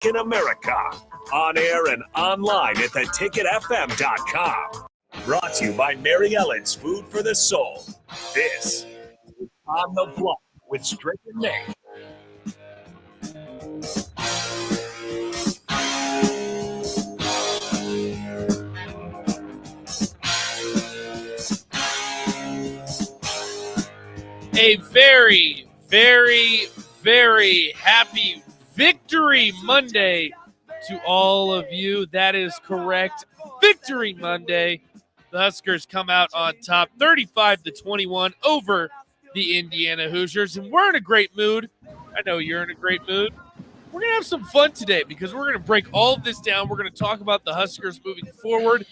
in America. On air and online at theticketfm.com. Brought to you by Mary Ellen's Food for the Soul. This is On the Block with Strick and Nick. A very, very, very happy Victory Monday to all of you. That is correct. Victory Monday. The Huskers come out on top 35-21 over the Indiana Hoosiers, and we're in a great mood. I know you're in a great mood. We're going to have some fun today because we're going to break all of this down. We're going to talk about the Huskers moving forward.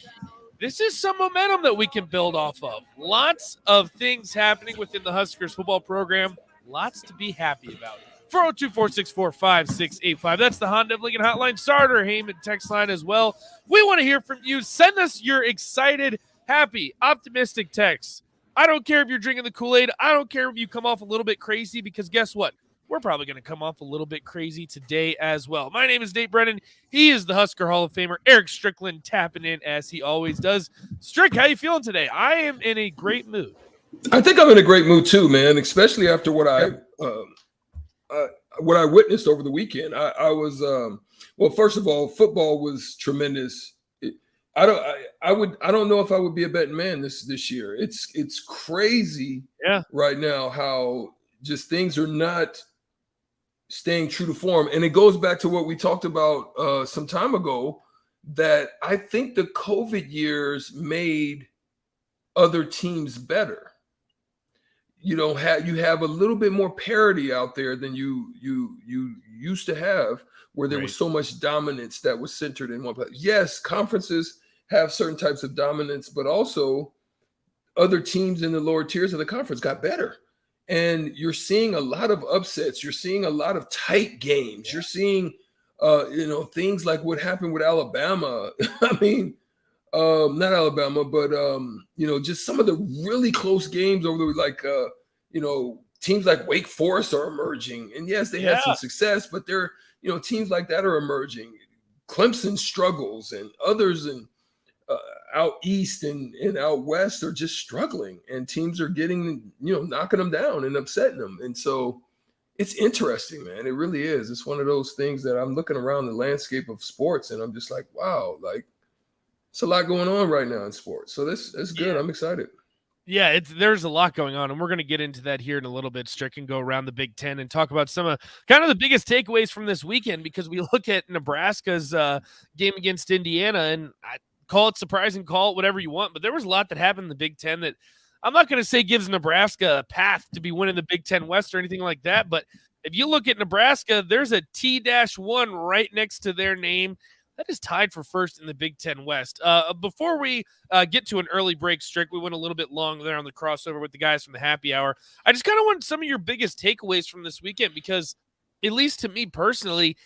This is some momentum that we can build off of. Lots of things happening within the Huskers football program. Lots to be happy about. 402-464-5685. That's the Honda of Lincoln hotline. Starter Heyman text line as well. We want to hear from you. Send us your excited, happy, optimistic texts. I don't care if you're drinking the Kool-Aid. I don't care if you come off a little bit crazy, because guess what? We're probably going to come off a little bit crazy today as well. My name is Nate Brennan. He is the Husker Hall of Famer. Eric Strickland tapping in as he always does. Strick, how you feeling today? I am in a great mood. I think I'm in a great mood too, man, especially after what I witnessed over the weekend. I was well, first of all, football was tremendous. I don't know if I would be a betting man this year. It's crazy right now how just things are not staying true to form. And it goes back to what we talked about some time ago, that I think the COVID years made other teams better. You have a little bit more parity out there than you used to have, where there was so much dominance that was centered in one place. Yes, conferences have certain types of dominance, but also other teams in the lower tiers of the conference got better. And you're seeing a lot of upsets. You're seeing a lot of tight games. You're seeing, things like what happened with Alabama. I mean, not Alabama, but, just some of the really close games over the, teams like Wake Forest are emerging. And yes, they had some success, but they're, teams like that are emerging. Clemson struggles, and others out east and out west are just struggling, and teams are getting, knocking them down and upsetting them. And so it's interesting, man. It really is. It's one of those things that I'm looking around the landscape of sports, and I'm just like, wow, like it's a lot going on right now in sports. So that's good. Yeah. I'm excited. Yeah, there's a lot going on, and we're going to get into that here in a little bit, Strick, and go around the Big Ten and talk about some of kind of the biggest takeaways from this weekend, because we look at Nebraska's game against Indiana, and call it surprising, call it whatever you want, but there was a lot that happened in the Big Ten that I'm not going to say gives Nebraska a path to be winning the Big Ten West or anything like that, but if you look at Nebraska, there's a T-1 right next to their name that is tied for first in the Big Ten West. Before we get to an early break, Strick, we went a little bit long there on the crossover with the guys from the happy hour. I just kind of want some of your biggest takeaways from this weekend, because at least to me personally,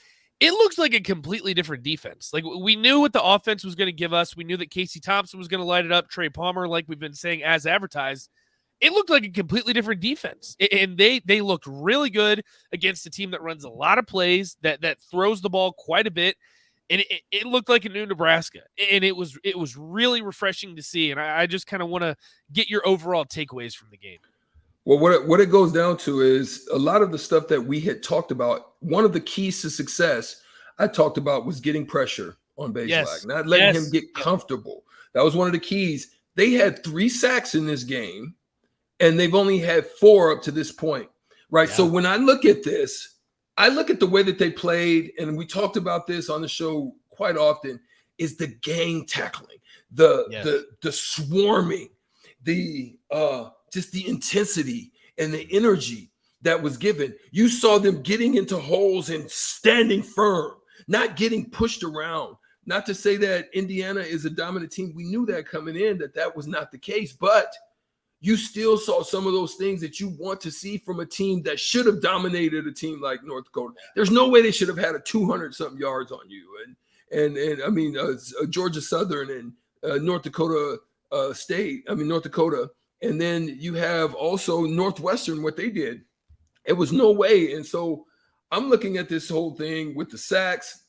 it looks like a completely different defense. Like, we knew what the offense was going to give us. We knew that Casey Thompson was going to light it up. Trey Palmer, like we've been saying, as advertised. It looked like a completely different defense. And they looked really good against a team that runs a lot of plays, that throws the ball quite a bit. And it looked like a new Nebraska. And it was really refreshing to see. And I just kind of want to get your overall takeaways from the game. Well, what it goes down to is a lot of the stuff that we had talked about. One of the keys to success I talked about was getting pressure on Bazelak, not letting him get comfortable. That was one of the keys. They had 3 sacks in this game, and they've only had 4 up to this point, right? Yeah. So when I look at this, I look at the way that they played, and we talked about this on the show quite often, is the gang tackling, the swarming, just the intensity and the energy that was given. You saw them getting into holes and standing firm, not getting pushed around. Not to say that Indiana is a dominant team. We knew that coming in, that was not the case, but you still saw some of those things that you want to see from a team that should have dominated a team like North Dakota. There's no way they should have had a 200-something yards on you. And I mean, Georgia Southern and North Dakota State, North Dakota. And then you have also Northwestern, what they did. It was no way. And so I'm looking at this whole thing with the sacks,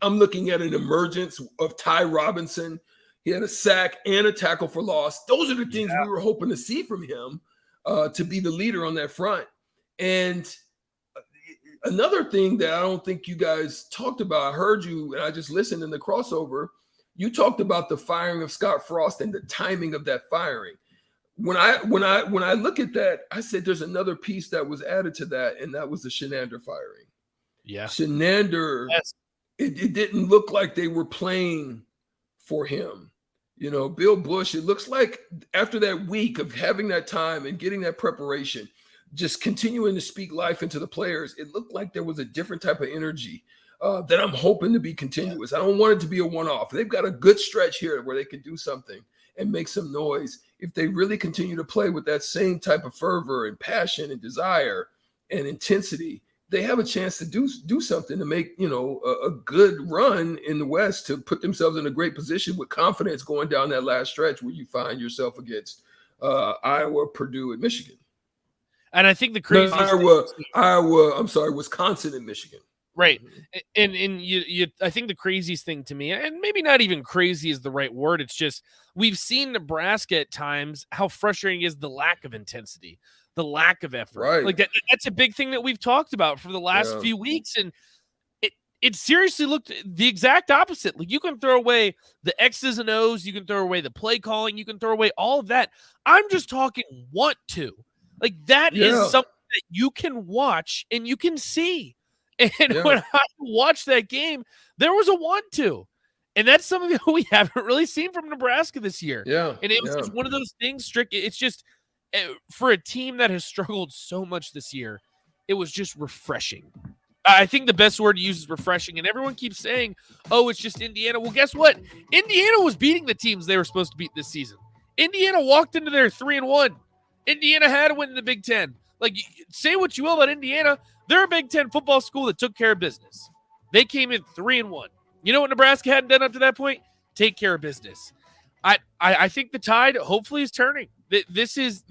I'm looking at an emergence of Ty Robinson. He had a sack and a tackle for loss. Those are the things we were hoping to see from him to be the leader on that front. And another thing that I don't think you guys talked about, I heard you and I just listened in the crossover. You talked about the firing of Scott Frost and the timing of that firing. When I look at that, I said there's another piece that was added to that, and that was the Shenander firing. Yeah. Shenander, Yes. It didn't look like they were playing for him. You know, Bill Bush, it looks like after that week of having that time and getting that preparation, just continuing to speak life into the players, it looked like there was a different type of energy that I'm hoping to be continuous. I don't want it to be a one-off. They've got a good stretch here where they can do something and make some noise. If they really continue to play with that same type of fervor and passion and desire and intensity, they have a chance to do something to make, you know, a good run in the West, to put themselves in a great position with confidence going down that last stretch where you find yourself against Iowa, Purdue, and Michigan. And I think the craziest Wisconsin and Michigan. Right. And you I think the craziest thing to me, and maybe not even crazy is the right word, it's just we've seen Nebraska at times how frustrating is the lack of intensity, the lack of effort. Right. Like that's a big thing that we've talked about for the last few weeks. And it seriously looked the exact opposite. Like you can throw away the X's and O's, you can throw away the play calling, you can throw away all of that. I'm just talking want to. Like that is something that you can watch and you can see. And when I watched that game, there was a want to. And that's something that we haven't really seen from Nebraska this year. Yeah. And it was just one of those things, Strick. It's just for a team that has struggled so much this year, it was just refreshing. I think the best word to use is refreshing. And everyone keeps saying, oh, it's just Indiana. Well, guess what? Indiana was beating the teams they were supposed to beat this season. Indiana walked into their 3-1. Indiana had to win the Big Ten. Like, say what you will about Indiana, they're a Big Ten football school that took care of business. They came in 3-1. You know what Nebraska hadn't done up to that point? Take care of business. I think the tide hopefully is turning. This is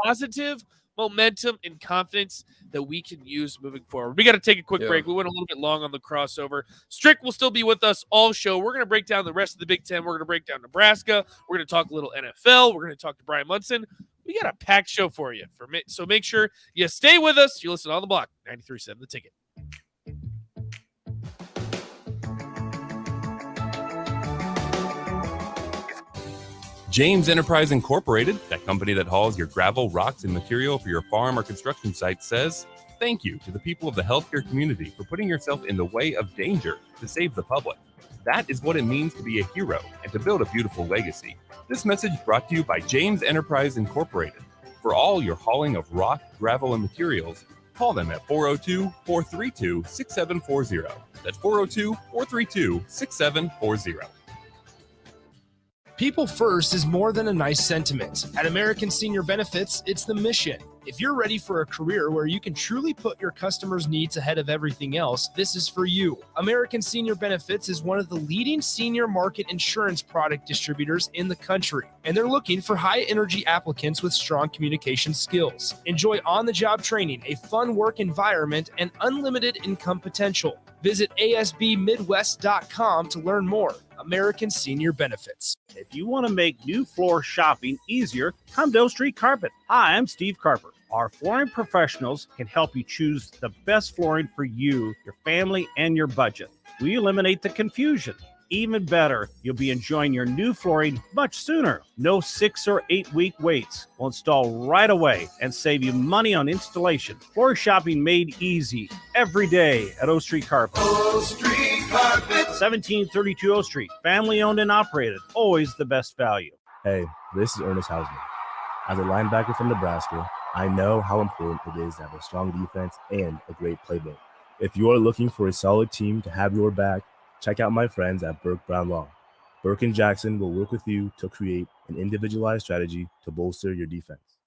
positive momentum and confidence that we can use moving forward. We got to take a quick break. We went a little bit long on the crossover. Strick will still be with us all show. We're going to break down the rest of the Big Ten. We're going to break down Nebraska. We're going to talk a little NFL. We're going to talk to Brian Munson. We got a packed show for you. So make sure you stay with us. You listen on the block, 93.7 The Ticket. James Enterprise Incorporated, that company that hauls your gravel, rocks, and material for your farm or construction site, says thank you to the people of the healthcare community for putting yourself in the way of danger to save the public. That is what it means to be a hero and to build a beautiful legacy. This message brought to you by James Enterprise Incorporated. For all your hauling of rock, gravel, and materials, call them at 402-432-6740. That's 402-432-6740. People first is more than a nice sentiment. At American Senior Benefits, it's the mission. If you're ready for a career where you can truly put your customers' needs ahead of everything else, this is for you. American Senior Benefits is one of the leading senior market insurance product distributors in the country, and they're looking for high-energy applicants with strong communication skills. Enjoy on-the-job training, a fun work environment, and unlimited income potential. Visit asbmidwest.com to learn more. American Senior Benefits. If you want to make new floor shopping easier, come to O Street Carpet. Hi, I'm Steve Carper. Our flooring professionals can help you choose the best flooring for you, your family, and your budget. We eliminate the confusion. Even better, you'll be enjoying your new flooring much sooner. No 6 or 8 week waits. We'll install right away and save you money on installation. Floor shopping made easy every day at O Street Carpet. O Street Carpet. 1732 O Street. Family owned and operated. Always the best value. Hey, this is Ernest Hausman. As a linebacker from Nebraska, I know how important it is to have a strong defense and a great playbook. If you are looking for a solid team to have your back, check out my friends at Burke Brown Law. Burke and Jackson will work with you to create an individualized strategy to bolster your defense.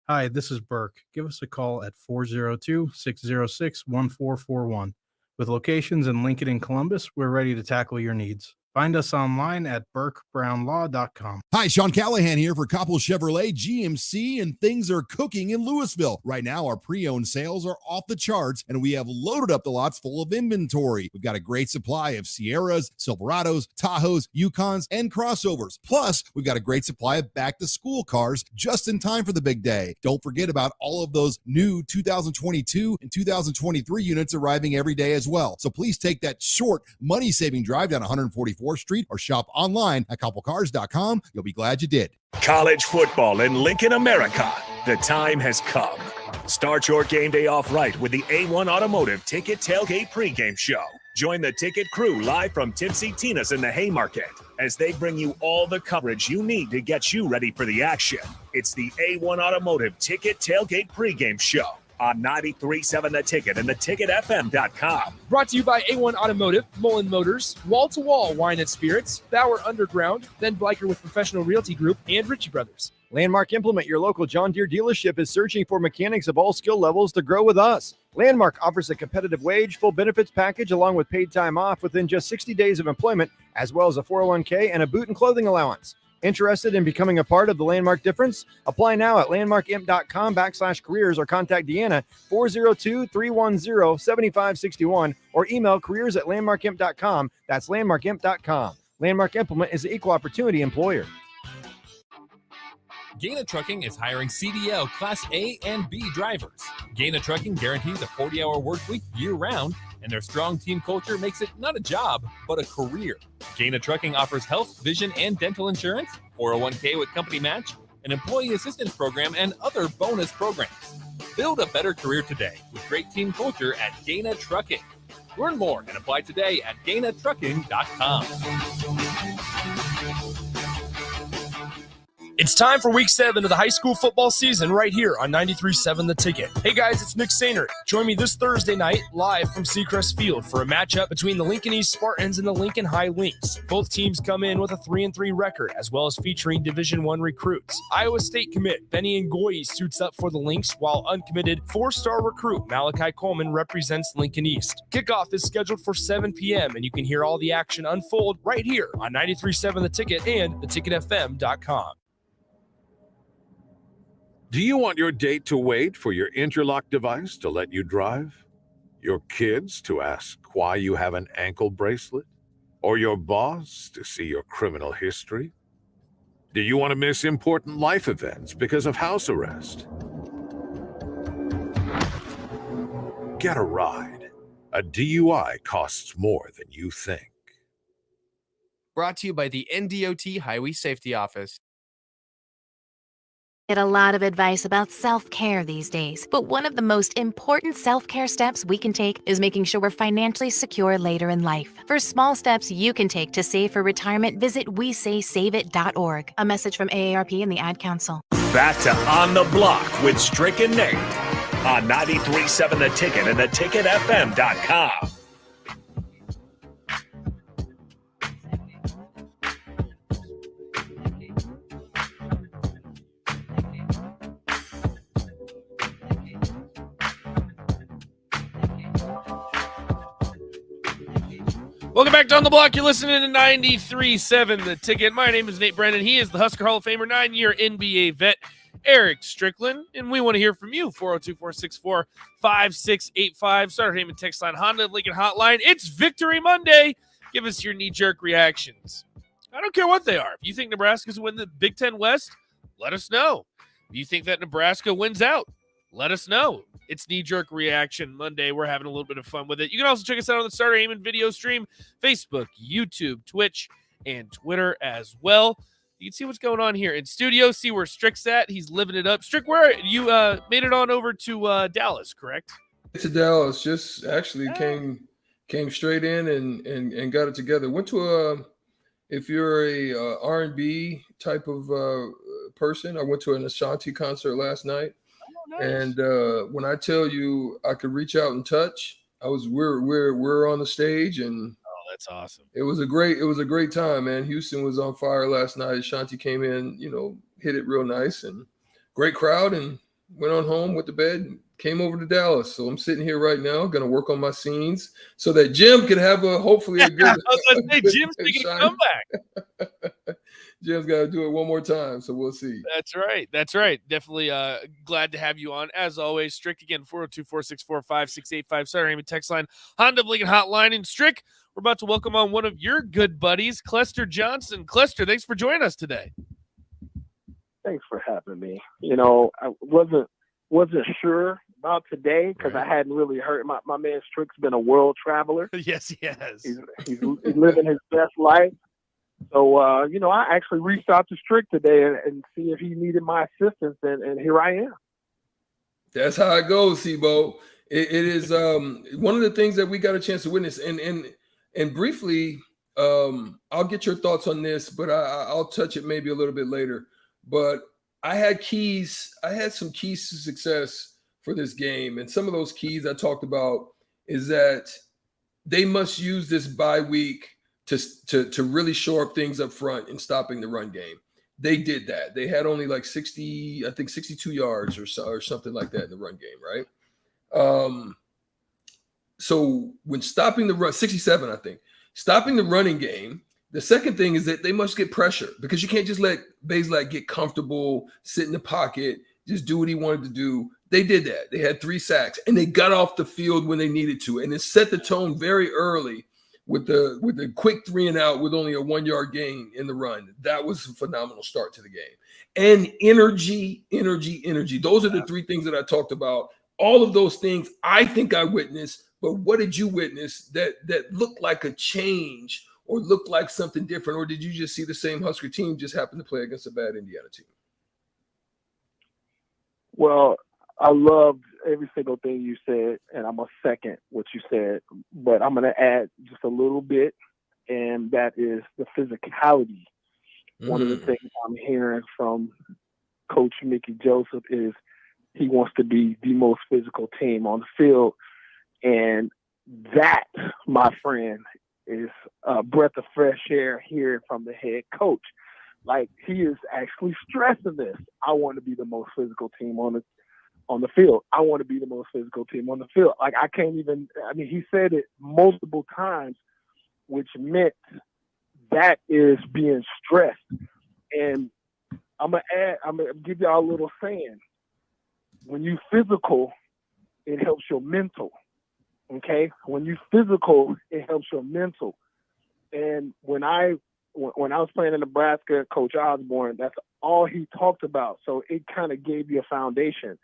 Hi, this is Burke. Give us a call at 402-606-1441. With locations in Lincoln and Columbus, we're ready to tackle your needs. Find us online at burkebrownlaw.com. Hi, Sean Callahan here for Coppel Chevrolet GMC, and things are cooking in Louisville. Right now, our pre-owned sales are off the charts, and we have loaded up the lots full of inventory. We've got a great supply of Sierras, Silverados, Tahoes, Yukons, and crossovers. Plus, we've got a great supply of back-to-school cars just in time for the big day. Don't forget about all of those new 2022 and 2023 units arriving every day as well. So please take that short, money-saving drive down 144th Street or shop online at coppelcars.com. You'll be glad you did. College football in Lincoln, America. The time has come. Start your game day off right with the A1 Automotive Ticket Tailgate pregame show. Join the ticket crew live from Tipsy Tina's in the Haymarket as they bring you all the coverage you need to get you ready for the action. It's the A1 Automotive Ticket Tailgate pregame show on 93.7 The Ticket and theticketfm.com. Brought to you by A1 Automotive, Mullen Motors, Wall to Wall Wine and Spirits, Bauer Underground, Ben Bleicher with Professional Realty Group, and Ritchie Brothers. Landmark Implement, your local John Deere dealership, is searching for mechanics of all skill levels to grow with us. Landmark offers a competitive wage, full benefits package, along with paid time off within just 60 days of employment, as well as a 401k and a boot and clothing allowance. Interested in becoming a part of the Landmark difference? Apply now at landmarkimp.com/careers or contact Deanna 402-310-7561 or email careers@landmarkimp.com. That's landmarkimp.com. Landmark Implement is an equal opportunity employer. Gaina Trucking is hiring CDL Class A and B drivers. Gaina Trucking guarantees a 40-hour work week year-round, and their strong team culture makes it not a job, but a career. Gaina Trucking offers health, vision, and dental insurance, 401k with company match, an employee assistance program, and other bonus programs. Build a better career today with great team culture at Gaina Trucking. Learn more and apply today at GainaTrucking.com. It's time for week 7 of the high school football season right here on 93.7 The Ticket. Hey guys, it's Nick Sainer. Join me this Thursday night live from Seacrest Field for a matchup between the Lincoln East Spartans and the Lincoln High Lynx. Both teams come in with a 3-3 record, as well as featuring Division I recruits. Iowa State commit Benny Ngoyi suits up for the Lynx, while uncommitted 4-star recruit Malachi Coleman represents Lincoln East. Kickoff is scheduled for 7 p.m., and you can hear all the action unfold right here on 93.7 The Ticket and theticketfm.com. Do you want your date to wait for your interlock device to let you drive? Your kids to ask why you have an ankle bracelet? Or your boss to see your criminal history? Do you want to miss important life events because of house arrest? Get a ride. A DUI costs more than you think. Brought to you by the NDOT Highway Safety Office. Get a lot of advice about self-care these days, but one of the most important self-care steps we can take is making sure we're financially secure later in life. For small steps you can take to save for retirement, visit WeSaySaveIt.org. A message from AARP and the Ad Council. Back to On the Block with Strick and Nate on 93.7 The Ticket and theticketfm.com. Welcome back to On the Block. You're listening to 93.7 The Ticket. My name is Nate Brennan. He is the Husker Hall of Famer, 9-year NBA vet, Eric Strickland. And we want to hear from you, 402-464-5685. Starter Heyman text line, Honda Lincoln hotline. It's Victory Monday. Give us your knee-jerk reactions. I don't care what they are. If you think Nebraska's going to win the Big Ten West, let us know. If you think that Nebraska wins out, let us know. It's knee-jerk reaction Monday. We're having a little bit of fun with it. You can also check us out on the Starter Heyman video stream, Facebook, YouTube, Twitch, and Twitter as well. You can see what's going on here in studio, see where Strick's at. He's living it up. Strick, where you made it on over to Dallas, correct? To Dallas, just actually came straight in and got it together. Went to if you're a R&B type of person, I went to an Ashanti concert last night. Nice. And when I tell you I could reach out and touch, we're on the stage, and that's awesome. It was a great time, man. Houston was on fire last night. Ashanti came in, hit it real nice, and great crowd, and went on home, went to bed, Came over to Dallas. So I'm sitting here right now, going to work on my scenes so that Jim can have hopefully a good. Jim's making a comeback. Jim's got to do it one more time, so we'll see. That's right. That's right. Definitely glad to have you on. As always, Strick again, 402-464-5685. Sorry, Amy text line, Honda Blinken hotline. And Strick, we're about to welcome on one of your good buddies, Clester Johnson. Clester, thanks for joining us today. Thanks for having me. I wasn't sure about today because I hadn't really heard. My man Strick's been a world traveler. Yes, he has. He's living his best life. So, I actually reached out to Strick today and see if he needed my assistance, and here I am. That's how it goes, Sibo. It is one of the things that we got a chance to witness. And briefly, I'll get your thoughts on this, but I'll touch it maybe a little bit later. But I had some keys to success for this game. And some of those keys I talked about is that they must use this bye week to really shore up things up front in stopping the run game. They did that. They had only like 62 yards or something like that in the run game, right? So when stopping the run, 67, I think, stopping the running game, the second thing is that they must get pressure because you can't just let Bazelak get comfortable, sit in the pocket, just do what he wanted to do. They did that. They had 3 sacks, and they got off the field when they needed to, and it set the tone very early with the quick 3 and out with only a 1 yard gain in the run. That was a phenomenal start to the game. And energy. Those are the 3 things that I talked about. All of those things I think I witnessed, but what did you witness that looked like a change or looked like something different? Or did you just see the same Husker team just happen to play against a bad Indiana team? Well, I loved every single thing you said, and I'm going to second what you said, but I'm going to add just a little bit, and that is the physicality. One of the things I'm hearing from Coach Mickey Joseph is he wants to be the most physical team on the field, and that, my friend, is a breath of fresh air hearing from the head coach. Like, he is actually stressing this. I want to be the most physical team on the field. I want to be the most physical team on the field. Like, he said it multiple times, which meant that is being stressed. And I'm going to give y'all a little saying. When you physical, it helps your mental. Okay? When you physical, it helps your mental. And when I was playing in Nebraska, Coach Osborne, that's all he talked about. So it kind of gave you a foundation.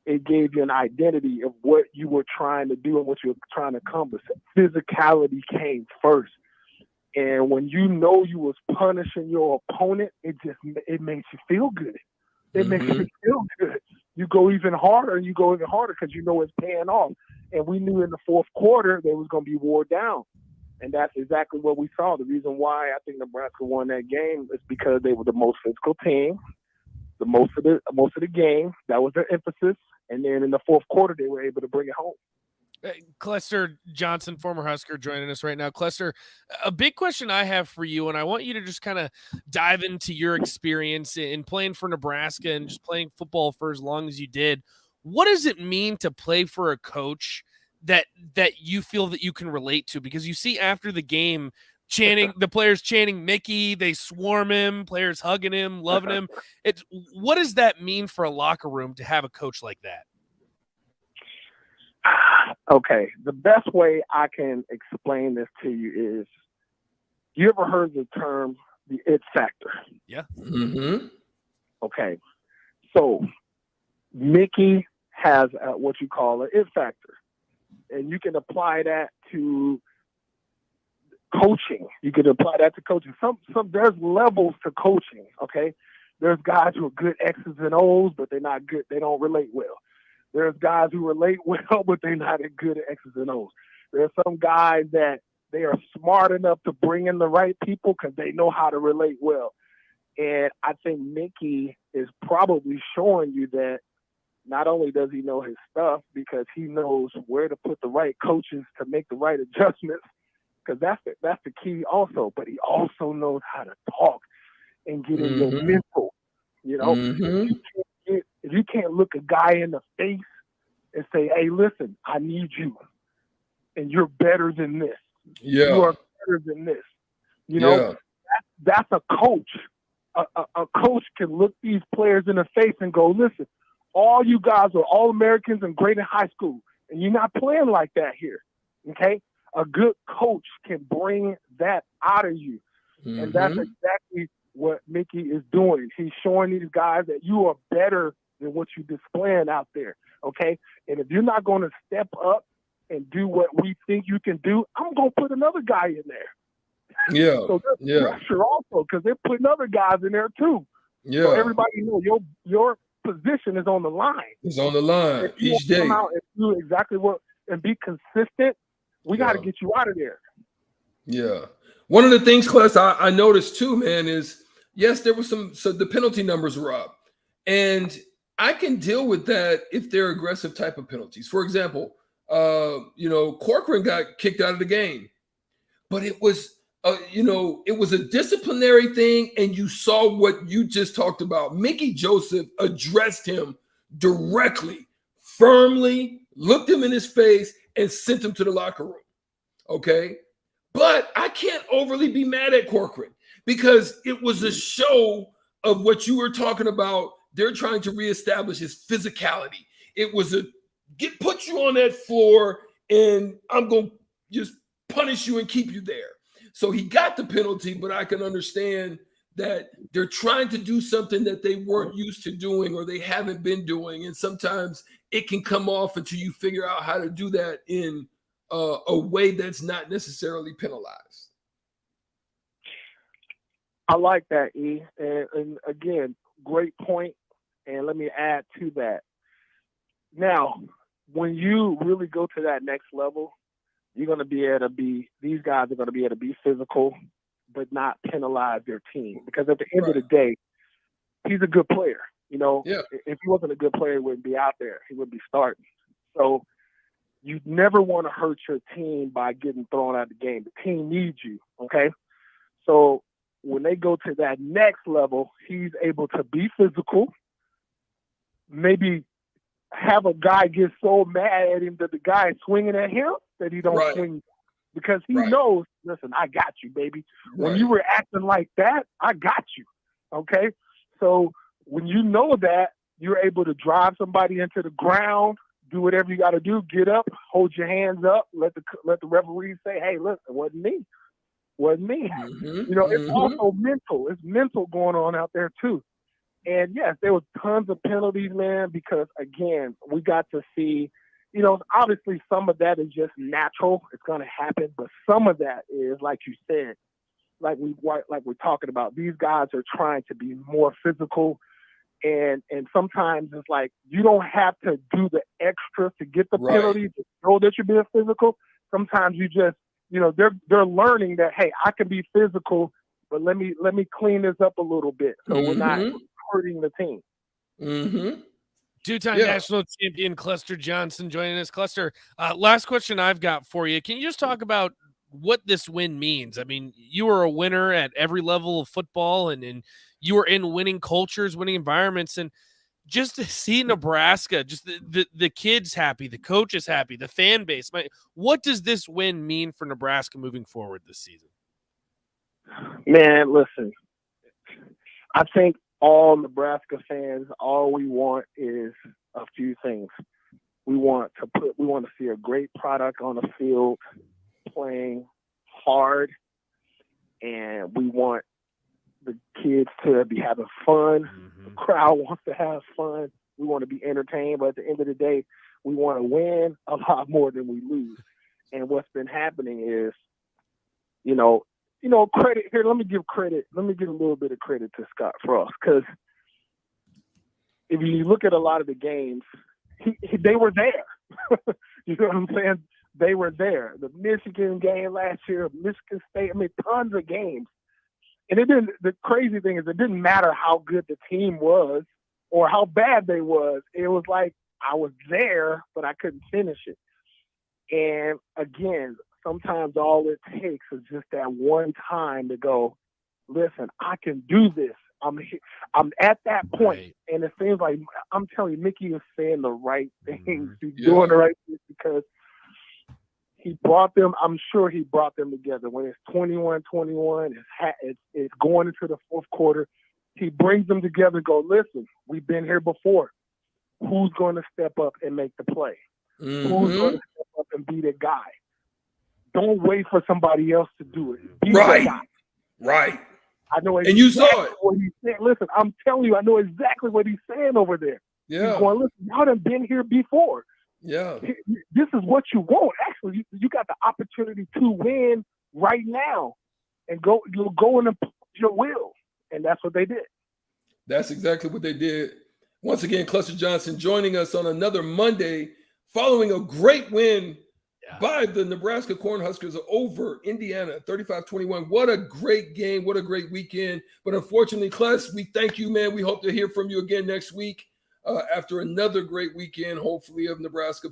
It gave you an identity of what you were trying to do and what you were trying to accomplish. Physicality came first. And when you know you was punishing your opponent, it makes you feel good. It makes you feel good. You go even harder because you know it's paying off. And we knew in the fourth quarter they was going to be wore down. And that's exactly what we saw. The reason why I think Nebraska won that game is because they were the most physical team, the most of the game. That was their emphasis. And then in the fourth quarter, they were able to bring it home. Clester Johnson, former Husker, joining us right now. Clester, a big question I have for you, and I want you to just kind of dive into your experience in playing for Nebraska and just playing football for as long as you did. What does it mean to play for a coach that you feel that you can relate to? Because you see after the game, the players chanting Mickey, they swarm him, players hugging him, loving him. What does that mean for a locker room to have a coach like that? Okay, the best way I can explain this to you is, you ever heard the term the it factor? Yeah. Mm-hmm. Okay, so Mickey has what you call an it factor, and you can apply that to coaching. You can apply that to coaching. There's levels to coaching. Okay, there's guys who are good X's and O's, but they're not good. They don't relate well. There's guys who relate well, but they're not as good at X's and O's. There's some guys that they are smart enough to bring in the right people because they know how to relate well. And I think Mickey is probably showing you that not only does he know his stuff, because he knows where to put the right coaches to make the right adjustments, because that's the key also. But he also knows how to talk and get in your mental. You know, if you can't look a guy in the face and say, hey, listen, I need you, and you're better than this. Yeah. You are better than this. You know, that's a coach. A coach can look these players in the face and go, listen, all you guys are All-Americans and great in high school, and you're not playing like that here, okay? A good coach can bring that out of you, and that's exactly what Mickey is doing. He's showing these guys that you are better than what you're displaying out there, okay? And if you're not going to step up and do what we think you can do, I'm going to put another guy in there. Yeah. So there's pressure also because they're putting other guys in there too. Yeah. So everybody knows your position is on the line. It's on the line if you each day. Come out and do exactly what and be consistent. We got to get you out of there. Yeah. One of the things, Kless, I noticed too, man, is yes, there was so the penalty numbers were up, and I can deal with that if they're aggressive type of penalties. For example, Corcoran got kicked out of the game, but it was. It was a disciplinary thing, and you saw what you just talked about. Mickey Joseph addressed him directly, firmly, looked him in his face, and sent him to the locker room. Okay? But I can't overly be mad at Corcoran because it was a show of what you were talking about. They're trying to reestablish his physicality. It was put you on that floor, and I'm going to just punish you and keep you there. So he got the penalty, but I can understand that they're trying to do something that they weren't used to doing or they haven't been doing. And sometimes it can come off until you figure out how to do that in a way that's not necessarily penalized. I like that, E. And again, great point. And let me add to that. Now, when you really go to that next level, you're going to be able to these guys are going to be able to be physical, but not penalize their team. Because at the end of the day, he's a good player. If he wasn't a good player, he wouldn't be out there. He would be starting. So you never want to hurt your team by getting thrown out of the game. The team needs you, okay? So when they go to that next level, he's able to be physical, maybe have a guy get so mad at him that the guy is swinging at him that he don't swing because he knows, listen, I got you, baby. When you were acting like that, I got you, okay? So when you know that, you're able to drive somebody into the ground, do whatever you got to do, get up, hold your hands up, let the referee say, hey, listen, it wasn't me. It's also mental. It's mental going on out there too. And yes, there was tons of penalties, man, because again, we got to see, obviously some of that is just natural. It's going to happen. But some of that is, like you said, like we're talking about, these guys are trying to be more physical. And sometimes it's like, you don't have to do the extra to get the penalty to know that you're being physical. Sometimes you just, they're learning that, hey, I can be physical, but let me clean this up a little bit so we're not hurting the team. Two-time national champion Cluster Johnson joining us. Cluster, last question I've got for you. Can you just talk about what this win means? I mean, you were a winner at every level of football, and you were in winning cultures, winning environments, and just to see Nebraska, just the kids happy, the coaches happy, the fan base. What does this win mean for Nebraska moving forward this season? Man, listen, I think all Nebraska fans, all we want is a few things. We want to see a great product on the field, playing hard, and we want the kids to be having fun. The crowd wants to have fun. We want to be entertained, but at the end of the day, we want to win a lot more than we lose. And what's been happening is, credit here. Let me give credit. Let me give a little bit of credit to Scott Frost, because if you look at a lot of the games, they were there. You know what I'm saying? They were there. The Michigan game last year, Michigan State. I mean, tons of games. And it didn't. The crazy thing is, it didn't matter how good the team was or how bad they was. It was like I was there, but I couldn't finish it. And again, sometimes all it takes is just that one time to go, listen, I can do this. I'm at that point, and it seems like I'm telling you, Mickey is saying the right things. He's doing the right things because he brought them. I'm sure he brought them together. When it's 21-21, it's going into the fourth quarter. He brings them together and go, listen, we've been here before. Who's going to step up and make the play? Who's going to step up and be the guy? Don't wait for somebody else to do it. Be the guy. Right. I know exactly, and you saw it. What he's saying. Listen, I'm telling you, I know exactly what he's saying over there. Yeah. He's going, listen, y'all done been here before. Yeah. This is what you want. Actually, you got the opportunity to win right now and go and impose your will. And that's what they did. That's exactly what they did. Once again, Cluster Johnson joining us on another Monday following a great win by the Nebraska Cornhuskers over Indiana, 35-21. What a great game. What a great weekend. But unfortunately, Clus, we thank you, man. We hope to hear from you again next week after another great weekend, hopefully, of Nebraska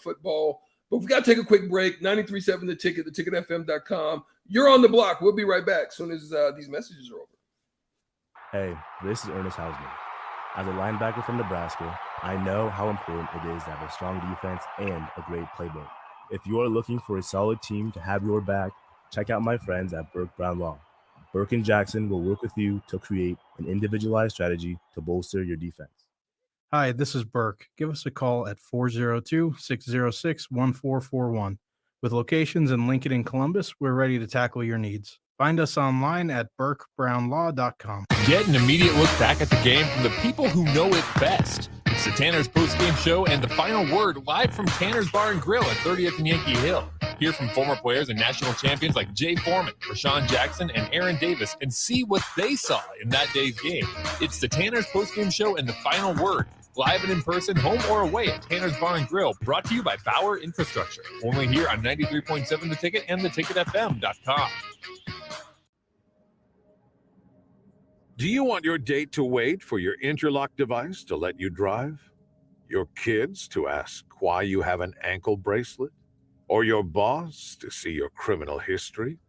football. But we've got to take a quick break. 93.7 The Ticket, theticketfm.com. You're on the block. We'll be right back as soon as these messages are over. Hey, this is Ernest Hausman. As a linebacker from Nebraska, I know how important it is to have a strong defense and a great playbook. If you are looking for a solid team to have your back, check out my friends at Burke Brown Law. Burke and Jackson will work with you to create an individualized strategy to bolster your defense. Hi, this is Burke. Give us a call at 402-606-1441. With locations in Lincoln and Columbus, we're ready to tackle your needs. Find us online at burkebrownlaw.com. Get an immediate look back at the game from the people who know it best. It's the Tanner's Postgame Show and the Final Word live from Tanner's Bar and Grill at 30th and Yankee Hill. Hear from former players and national champions like Jay Foreman, Rashawn Jackson, and Aaron Davis and see what they saw in that day's game. It's the Tanner's Postgame Show and the Final Word. Live and in person, home or away at Tanner's Bar and Grill, brought to you by Bauer Infrastructure. Only here on 93.7 The Ticket and theticketfm.com. Do you want your date to wait for your interlock device to let you drive? Your kids to ask why you have an ankle bracelet? Or your boss to see your criminal history?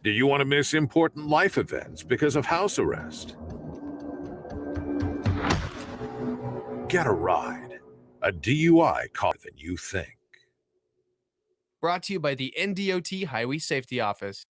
Do you want to miss important life events because of house arrest? Get a ride. A DUI costs than you think. Brought to you by the NDOT Highway Safety Office.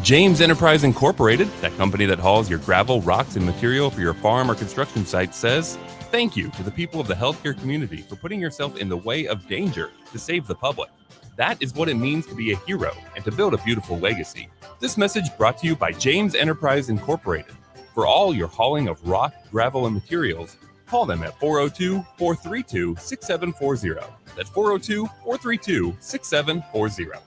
James Enterprise Incorporated, that company that hauls your gravel, rocks, and material for your farm or construction site, says thank you to the people of the healthcare community for putting yourself in the way of danger to save the public. That is what it means to be a hero and to build a beautiful legacy. This message brought to you by James Enterprise Incorporated. For all your hauling of rock, gravel, and materials, call them at 402-432-6740. That's 402-432-6740.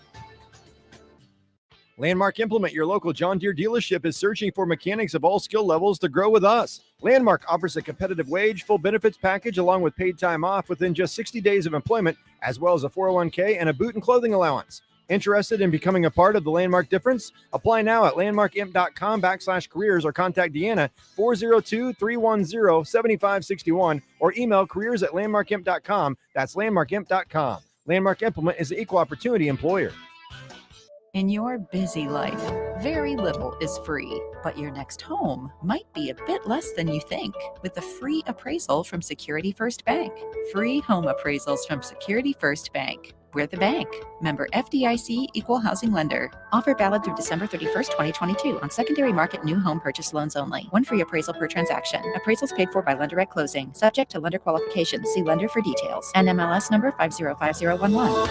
Landmark Implement, your local John Deere dealership, is searching for mechanics of all skill levels to grow with us. Landmark offers a competitive wage, full benefits package, along with paid time off within just 60 days of employment, as well as a 401k and a boot and clothing allowance. Interested in becoming a part of the Landmark difference? Apply now at landmarkimp.com/careers or contact Deanna 402-310-7561 or email careers@landmarkimp.com. That's landmarkimp.com. Landmark Implement is the equal opportunity employer. In your busy life, very little is free, but your next home might be a bit less than you think with a free appraisal from Security First Bank. Free home appraisals from Security First Bank. We're the bank. Member FDIC, Equal Housing Lender. Offer valid through December 31st, 2022 on secondary market new home purchase loans only. One free appraisal per transaction. Appraisals paid for by lender at closing. Subject to lender qualifications. See lender for details. NMLS number 505011.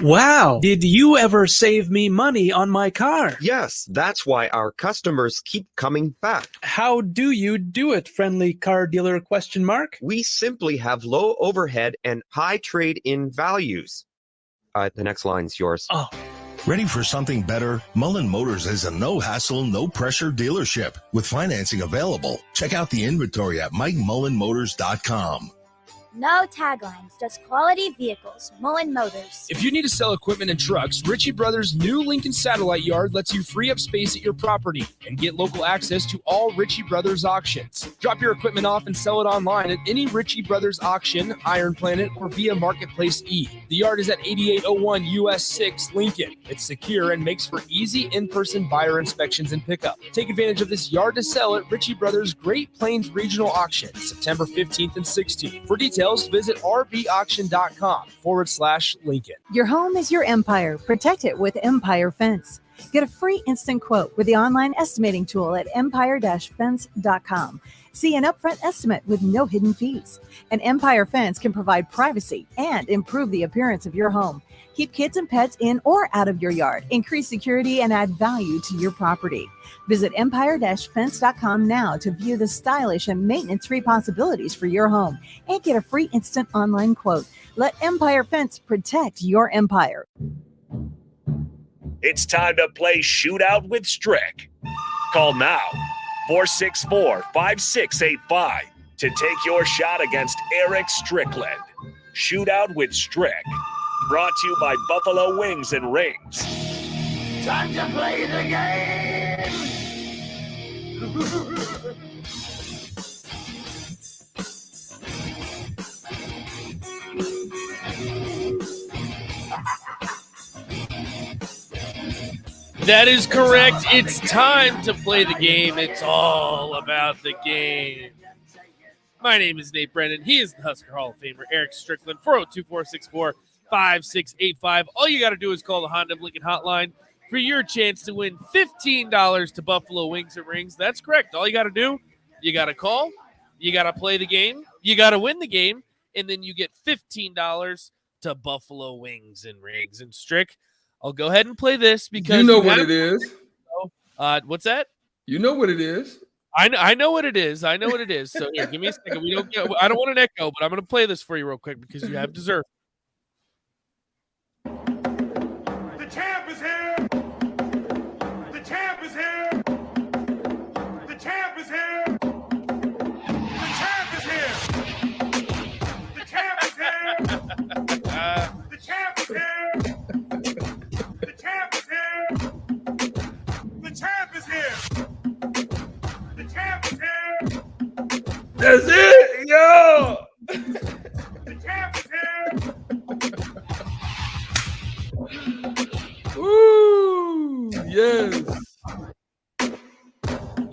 Wow. Did you ever save me money on my car? Yes, that's why our customers keep coming back. How do you do it, friendly car dealer ? We simply have low overhead and high trade-in values. The next line's yours. Oh. Ready for something better? Mullen Motors is a no-hassle, no-pressure dealership with financing available. Check out the inventory at MikeMullenMotors.com. No taglines, just quality vehicles. Mullen Motors. If you need to sell equipment and trucks, Ritchie Brothers' new Lincoln Satellite Yard lets you free up space at your property and get local access to all Ritchie Brothers auctions. Drop your equipment off and sell it online at any Ritchie Brothers auction, Iron Planet, or via Marketplace E. The yard is at 8801 US 6 Lincoln. It's secure and makes for easy in-person buyer inspections and pickup. Take advantage of this yard to sell at Ritchie Brothers Great Plains Regional Auction, September 15th and 16th. For details, visit rbauction.com/Lincoln. Your home is your empire. Protect it with Empire Fence. Get a free instant quote with the online estimating tool at empire-fence.com. See an upfront estimate with no hidden fees. An Empire Fence can provide privacy and improve the appearance of your home. Keep kids and pets in or out of your yard. Increase security and add value to your property. Visit empire-fence.com now to view the stylish and maintenance-free possibilities for your home and get a free instant online quote. Let Empire Fence protect your empire. It's time to play Shootout with Strick. Call now, 464-5685, to take your shot against Eric Strickland. Shootout with Strick. Brought to you by Buffalo Wings and Rings. Time to play the game! That is correct. It's time to play the game. It's all about the game. My name is Nate Brennan. He is the Husker Hall of Famer, Eric Strickland, 402-464-5685. All you got to do is call the Honda of Lincoln hotline for your chance to win $15 to Buffalo Wings and Rings. That's correct. All you got to do, you got to call, you got to play the game, you got to win the game, and then you get $15 to Buffalo Wings and Rings. And Strick, I'll go ahead and play this because you know what it is. What's that? You know what it is. I know what it is. I know what it is. So here, give me a second. I don't want an echo, but I'm going to play this for you real quick because you have dessert. The champ is here! The champ is here! The champ is here! The champ is here! The champ is here! The champ is here! The champ is here! The champ is here! The champ is here! That's it, yo! The champ is here! Woo! Yes.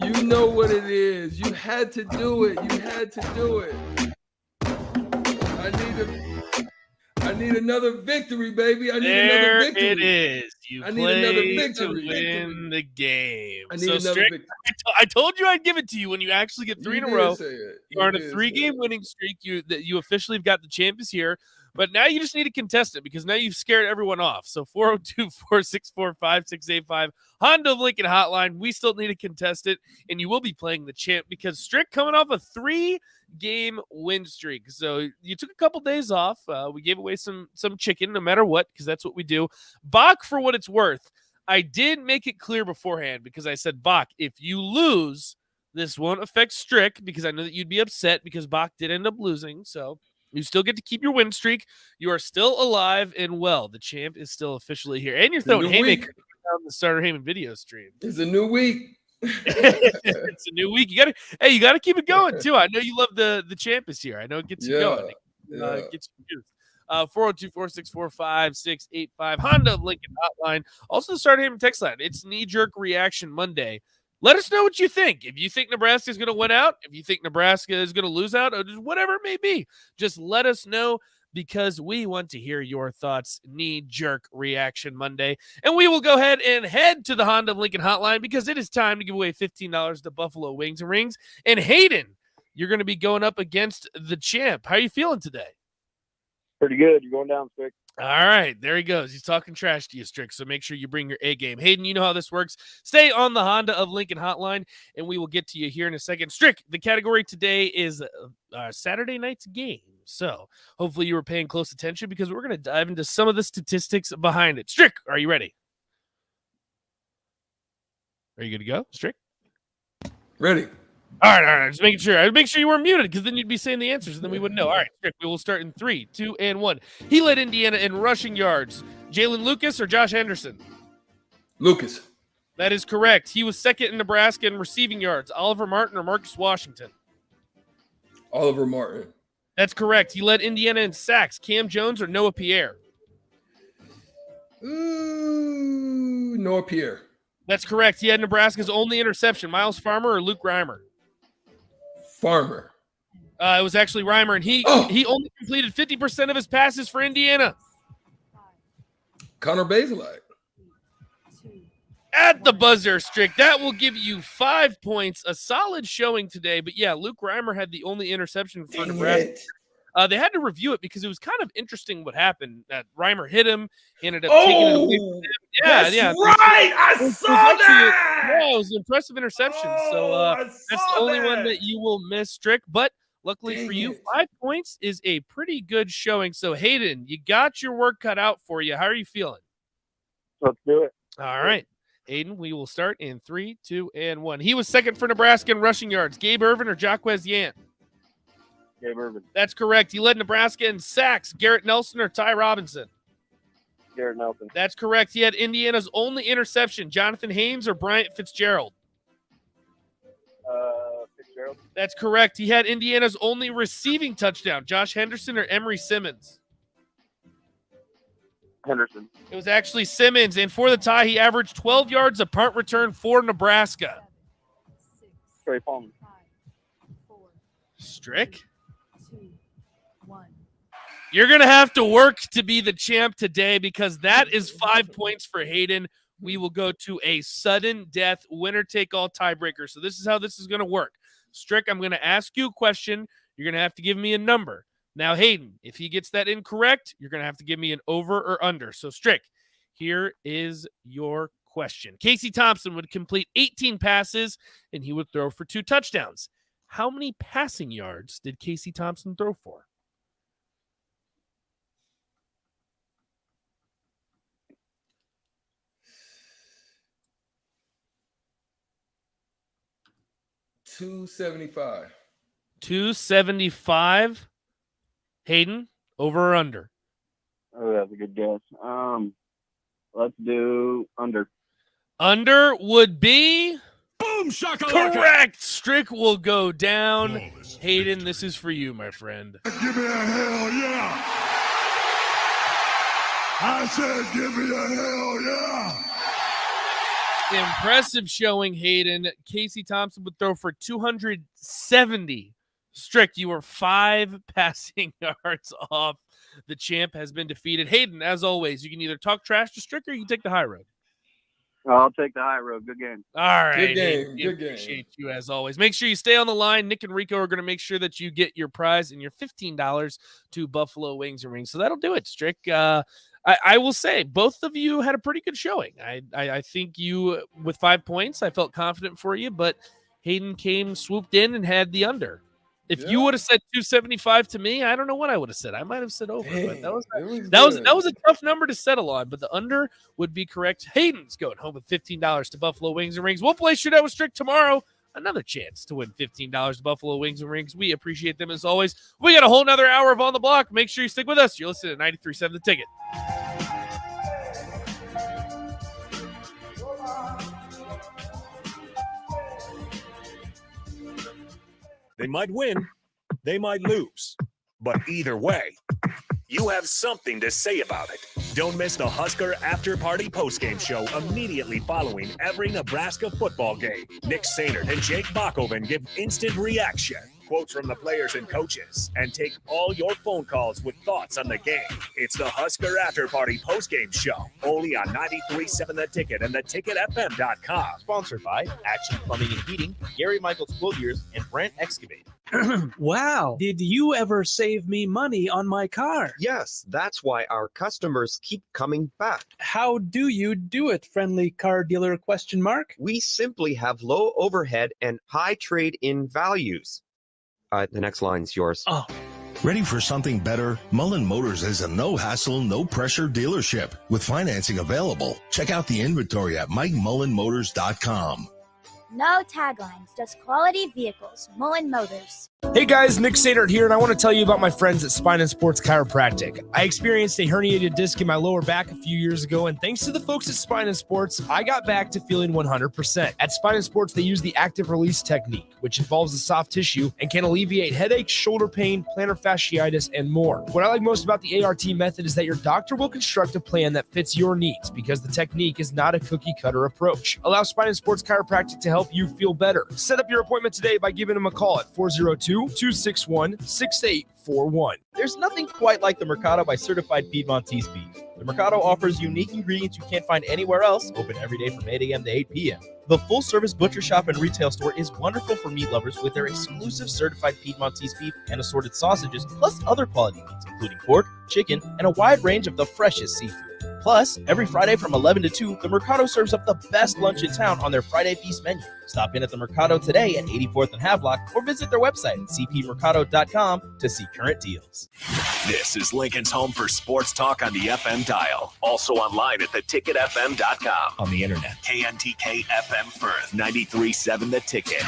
You know what it is. You had to do it. You had to do it. I need another victory, baby. I need another victory. There it is. I need another victory. To win the game. I need another victory. I told you I'd give it to you when you actually get three in a row. You are on a 3-game winning streak. You officially have got the champ is here. But now you just need to contest it because now you've scared everyone off. So 402-464-5685, Honda of Lincoln hotline. We still need to contest it, and you will be playing the champ because Strick coming off a 3-game win streak. So you took a couple days off. We gave away some chicken no matter what because that's what we do. Bach, for what it's worth, I did make it clear beforehand because I said, Bach, if you lose, this won't affect Strick because I know that you'd be upset because Bach did end up losing. So you still get to keep your win streak. You are still alive and well. The champ is still officially here. And you're throwing haymakers on the Starter Heyman video stream. It's a new week. It's a new week. You gotta keep it going too. I know you love the champ is here. I know it gets you going. It gets you used. 402-464-5685, Honda of Lincoln hotline. Also the Starter Heyman text line. It's knee-jerk reaction Monday. Let us know what you think. If you think Nebraska is going to win out, if you think Nebraska is going to lose out, or just whatever it may be, just let us know because we want to hear your thoughts. Knee-jerk reaction Monday. And we will go ahead and head to the Honda of Lincoln hotline because it is time to give away $15 to Buffalo Wings and Rings. And Hayden, you're going to be going up against the champ. How are you feeling today? Pretty good. You're going down, Strick. All right, there he goes. He's talking trash to you, Strick, so make sure you bring your A game. Hayden, you know how this works. Stay on the Honda of Lincoln hotline, and we will get to you here in a second. Strick, the category today is Saturday night's game, so hopefully you were paying close attention because we're going to dive into some of the statistics behind it. Strick, are you ready? Are you good to go, Strick? Ready. All right. Just making sure. I'd make sure you were muted because then you'd be saying the answers and then we wouldn't know. All right, Strick, we will start in 3, 2, and 1. He led Indiana in rushing yards. Jalen Lucas or Josh Anderson? Lucas. That is correct. He was second in Nebraska in receiving yards. Oliver Martin or Marcus Washington? Oliver Martin. That's correct. He led Indiana in sacks. Cam Jones or Noah Pierre? Ooh, Noah Pierre. That's correct. He had Nebraska's only interception. Miles Farmer or Luke Reimer? Farmer. It was actually Reimer, and he only completed 50% of his passes for Indiana. Connor Bazelak. At the buzzer, Strick. That will give you 5 points. A solid showing today. But, yeah, Luke Reimer had the only interception for Nebraska. They had to review it because it was kind of interesting what happened. Reimer hit him. He ended up taking it away from him. That's right. I saw that. Yeah, it was an impressive interception. That's the only one that you will miss, Strick. But luckily for you, 5 points is a pretty good showing. So, Hayden, you got your work cut out for you. How are you feeling? Let's do it. All right. Hayden, we will start in 3, 2, and 1. He was second for Nebraska in rushing yards. Gabe Ervin or Jaquez Yant? Gabe Ervin. That's correct. He led Nebraska in sacks. Garrett Nelson or Ty Robinson? Garrett Nelson. That's correct. He had Indiana's only interception. Jonathan Haynes or Bryant Fitzgerald? Fitzgerald. That's correct. He had Indiana's only receiving touchdown. Josh Henderson or Emery Simmons? Henderson. It was actually Simmons, and for the tie, he averaged 12 yards a punt return for Nebraska. Trey Palmer. Strick? You're going to have to work to be the champ today because that is 5 points for Hayden. We will go to a sudden death winner-take-all tiebreaker. So this is how this is going to work. Strick, I'm going to ask you a question. You're going to have to give me a number. Now, Hayden, if he gets that incorrect, you're going to have to give me an over or under. So, Strick, here is your question. Casey Thompson would complete 18 passes, and he would throw for 2 touchdowns. How many passing yards did Casey Thompson throw for? $275. 275. Hayden, over or under? Oh, that's a good guess. Let's do under. Under would be boom shakalaka. Correct. Strick will go down. Hayden, this is for you, my friend. Give me a hell yeah. I said give me a hell yeah. Impressive showing, Hayden. Casey Thompson would throw for 270. Strick, you are 5 passing yards off. The champ has been defeated. Hayden, as always, you can either talk trash to Strick or you can take the high road. I'll take the high road. Good game. All right. Good game. Hayden, Good game. Appreciate you as always. Make sure you stay on the line. Nick and Rico are going to make sure that you get your prize and your $15 to Buffalo Wings and Rings. So that'll do it, Strick. I will say both of you had a pretty good showing. I think you, with 5 points, I felt confident for you, but Hayden swooped in and had the under. If you would have said 275 to me, I don't know what I would have said. I might have said over, but that was a tough number to settle on. But the under would be correct. Hayden's going home with $15 to Buffalo Wings and Rings. We'll play Shootout with Strick tomorrow. Another chance to win $15 to Buffalo Wings and Rings. We appreciate them as always. We got a whole nother hour of On the Block. Make sure you stick with us. You're listening to 93.7 The Ticket. They might win, they might lose, but either way, you have something to say about it. Don't miss the Husker After Party postgame show immediately following every Nebraska football game. Nick Sainert and Jake Bachoven give instant reaction, quotes from the players and coaches, and take all your phone calls with thoughts on the game. It's the Husker After Party postgame show, only on 93.7 The Ticket and theticketfm.com. Sponsored by Action Plumbing and Heating, Gary Michaels Quilliers, and Brent Excavating. Wow. Did you ever save me money on my car? Yes, that's why our customers keep coming back. How do you do it, friendly car dealer ? We simply have low overhead and high trade-in values. The next line's yours. Oh. Ready for something better? Mullen Motors is a no-hassle, no-pressure dealership with financing available. Check out the inventory at MikeMullenMotors.com. No taglines, just quality vehicles. Mullen Motors. Hey guys, Nick Sadert here, and I want to tell you about my friends at Spine and Sports Chiropractic. I experienced a herniated disc in my lower back a few years ago, and thanks to the folks at Spine and Sports, I got back to feeling 100%. At Spine and Sports, they use the active release technique, which involves the soft tissue and can alleviate headaches, shoulder pain, plantar fasciitis, and more. What I like most about the ART method is that your doctor will construct a plan that fits your needs because the technique is not a cookie-cutter approach. Allow Spine and Sports Chiropractic to help you feel better. Set up your appointment today by giving them a call at 402-261-6841. There's nothing quite like the Mercado by Certified Piedmontese Beef. The Mercado offers unique ingredients you can't find anywhere else, open every day from 8 a.m. to 8 p.m. The full-service butcher shop and retail store is wonderful for meat lovers with their exclusive Certified Piedmontese Beef and assorted sausages, plus other quality meats, including pork, chicken, and a wide range of the freshest seafood. Plus, every Friday from 11 to 2, the Mercado serves up the best lunch in town on their Friday Feast menu. Stop in at the Mercado today at 84th and Havelock or visit their website at cpmercado.com to see current deals. This is Lincoln's home for sports talk on the FM dial. Also online at theticketfm.com. On the internet. KNTK FM Firth, 93.7 The Ticket.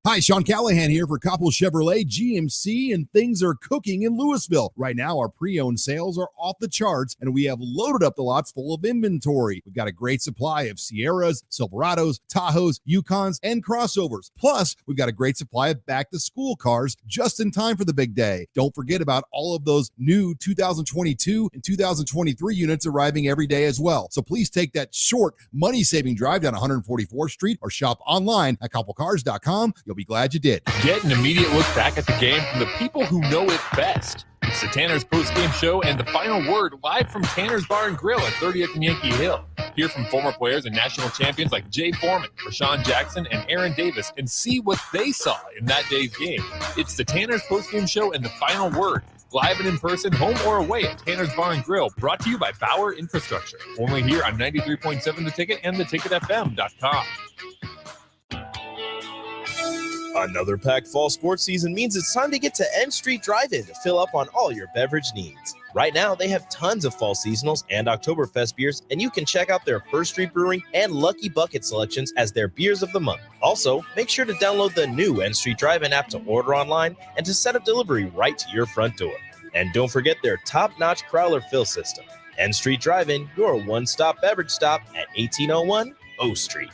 Hi, Sean Callahan here for Coppell Chevrolet GMC, and things are cooking in Louisville. Right now, our pre-owned sales are off the charts, and we have loaded up the lots full of inventory. We've got a great supply of Sierras, Silverados, Tahoes, Yukons, and crossovers. Plus, we've got a great supply of back-to-school cars just in time for the big day. Don't forget about all of those new 2022 and 2023 units arriving every day as well. So please take that short, money-saving drive down 144th Street or shop online at CoppellCars.com. You'll be glad you did. Get an immediate look back at the game from the people who know it best. It's the Tanner's post-game show and the final word live from Tanner's Bar and Grill at 30th and Yankee Hill. Hear from former players and national champions like Jay Foreman, Rashawn Jackson, and Aaron Davis and see what they saw in that day's game. It's the Tanner's post-game show and the final word. Live and in person, home or away at Tanner's Bar and Grill, brought to you by Bauer Infrastructure. Only here on 93.7 The Ticket and theticketfm.com. Another packed fall sports season means it's time to get to N Street Drive-In to fill up on all your beverage needs. Right now, they have tons of fall seasonals and Oktoberfest beers, and you can check out their First Street Brewing and Lucky Bucket selections as their beers of the month. Also, make sure to download the new N Street Drive-In app to order online and to set up delivery right to your front door. And don't forget their top-notch Crowler fill system. N Street Drive-In, your one-stop beverage stop at 1801 O Street.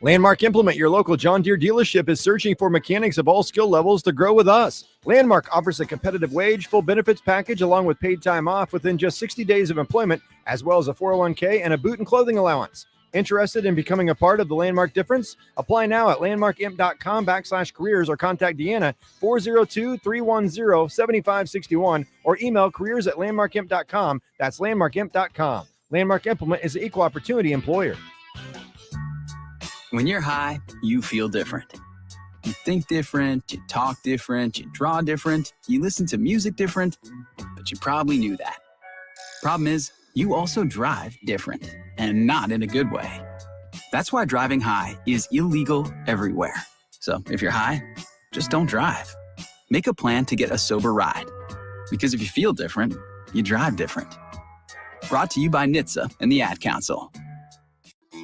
Landmark Implement, your local John Deere dealership, is searching for mechanics of all skill levels to grow with us. Landmark offers a competitive wage, full benefits package, along with paid time off within just 60 days of employment, as well as a 401k and a boot and clothing allowance. Interested in becoming a part of the Landmark difference? Apply now at landmarkimp.com/careers or contact Deanna 402-310-7561 or email careers@landmarkimp.com. That's landmarkimp.com. Landmark Implement is an equal opportunity employer. When you're high, you feel different. You think different, you talk different, you draw different, you listen to music different, but you probably knew that. Problem is, you also drive different, and not in a good way. That's why driving high is illegal everywhere. So if you're high, just don't drive. Make a plan to get a sober ride. Because if you feel different, you drive different. Brought to you by NHTSA and the Ad Council.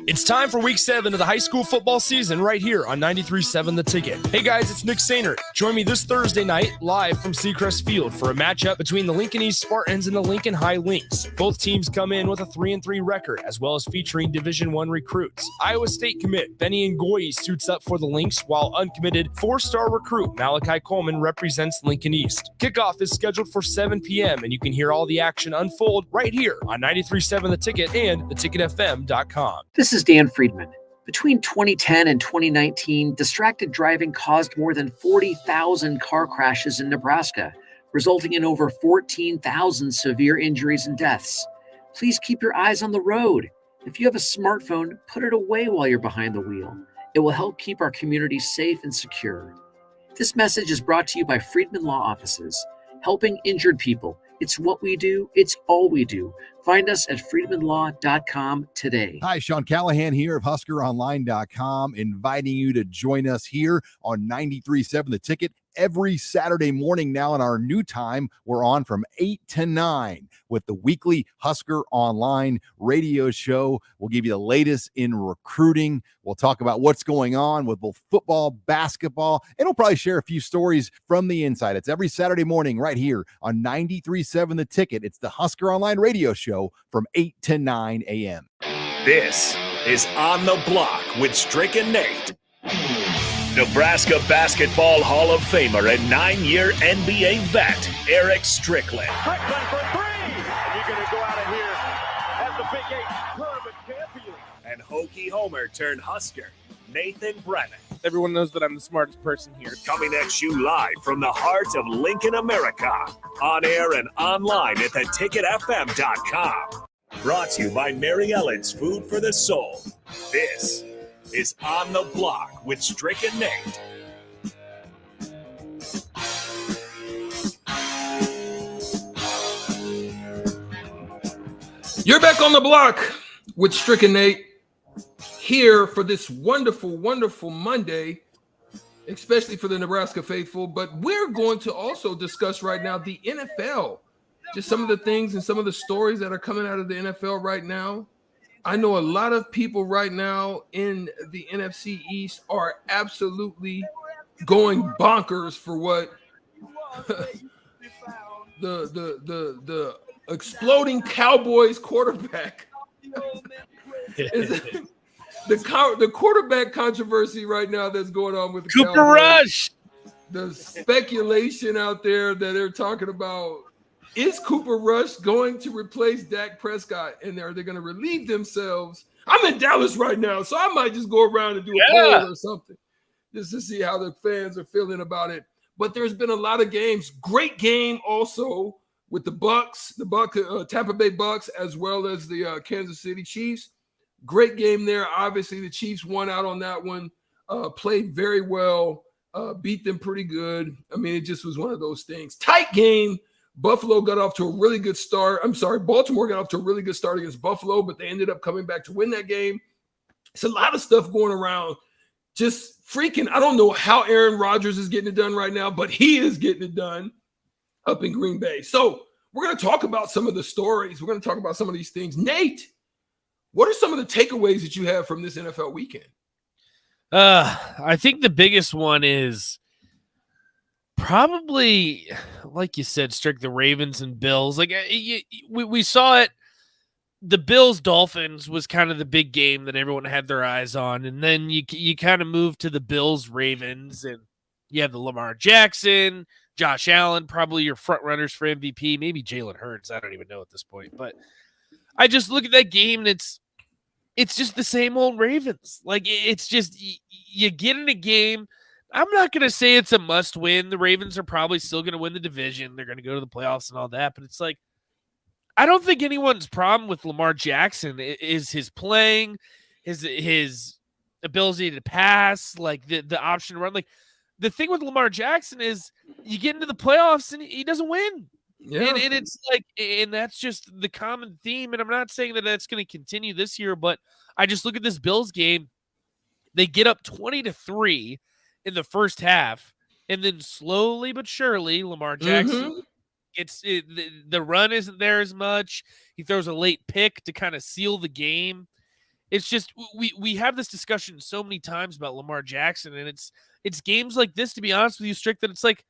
It's time for week 7 of the high school football season right here on 93.7 The Ticket. Hey guys, it's Nick Sainert. Join me this Thursday night live from Seacrest Field for a matchup between the Lincoln East Spartans and the Lincoln High Lynx. Both teams come in with a 3-3 record, as well as featuring Division I recruits. Iowa State commit Benny Ngoyi suits up for the Lynx, while uncommitted 4-star recruit Malachi Coleman represents Lincoln East. Kickoff is scheduled for 7 p.m., and you can hear all the action unfold right here on 93.7 The Ticket and theticketfm.com. This is Dan Friedman. Between 2010 and 2019, distracted driving caused more than 40,000 car crashes in Nebraska, resulting in over 14,000 severe injuries and deaths. Please keep your eyes on the road. If you have a smartphone, put it away while you're behind the wheel. It will help keep our community safe and secure. This message is brought to you by Friedman Law Offices, helping injured people. It's what we do. It's all we do. Find us at freedmanlaw.com today. Hi, Sean Callahan here of HuskerOnline.com, inviting you to join us here on 93.7 The Ticket every Saturday morning now in our new time. We're on from 8 to 9 with the weekly Husker Online radio show. We'll give you the latest in recruiting. We'll talk about what's going on with both football, basketball, and we'll probably share a few stories from the inside. It's every Saturday morning right here on 93.7 The Ticket. It's the Husker Online radio show from 8 to 9 a.m. This is On the Block with Strick and Nate. Nebraska Basketball Hall of Famer and 9-year NBA vet, Eric Strickland. Strickland for three. And you're going to go out of here as the Big 8 tournament champion. And Hokie Homer turned Husker, Nathan Brennan. Everyone knows that I'm the smartest person here. Coming at you live from the heart of Lincoln, America. On air and online at theticketfm.com. Brought to you by Mary Ellen's Food for the Soul. This is On the Block with Strick and Nate. You're back on the block with Strick and Nate here for this wonderful, wonderful Monday, especially for the Nebraska faithful. But we're going to also discuss right now the NFL. Just some of the things and some of the stories that are coming out of the NFL right now. I know a lot of people right now in the NFC East are absolutely going bonkers for what the exploding Cowboys quarterback is. The quarterback controversy right now that's going on with the Cooper Cowboys. Rush. The speculation out there that they're talking about, is Cooper Rush going to replace Dak Prescott? And are they going to relieve themselves? I'm in Dallas right now, so I might just go around and do a poll or something just to see how the fans are feeling about it. But there's been a lot of games. Great game also with the Bucks, Tampa Bay Bucks, as well as the Kansas City Chiefs. Great game there. Obviously, the Chiefs won out on that one, played very well, beat them pretty good. I mean, it just was one of those things. Tight game. Baltimore got off to a really good start against Buffalo, but they ended up coming back to win that game. It's a lot of stuff going around. Just freaking, I don't know how Aaron Rodgers is getting it done right now, but he is getting it done up in Green Bay. So we're going to talk about some of the stories. We're going to talk about some of these things. Nate, what are some of the takeaways that you have from this NFL weekend? I think the biggest one is probably, like you said, Strick, the Ravens and Bills. Like we saw it. The Bills-Dolphins was kind of the big game that everyone had their eyes on. And then you kind of move to the Bills-Ravens, and you have the Lamar Jackson, Josh Allen, probably your front runners for MVP, maybe Jalen Hurts. I don't even know at this point. But I just look at that game, and it's just the same old Ravens. Like, it's just you get in a game. I'm not going to say it's a must win. The Ravens are probably still going to win the division. They're going to go to the playoffs and all that. But it's like, I don't think anyone's problem with Lamar Jackson is his playing, his ability to pass, like the option to run. Like, the thing with Lamar Jackson is you get into the playoffs and he doesn't win. Yeah. And it's like, and that's just the common theme. And I'm not saying that that's going to continue this year, but I just look at this Bills game. They get up 20-3 in the first half, and then slowly but surely, Lamar Jackson the run isn't there as much. He throws a late pick to kind of seal the game. It's just we have this discussion so many times about Lamar Jackson, and it's games like this, to be honest with you, Strick, that it's like,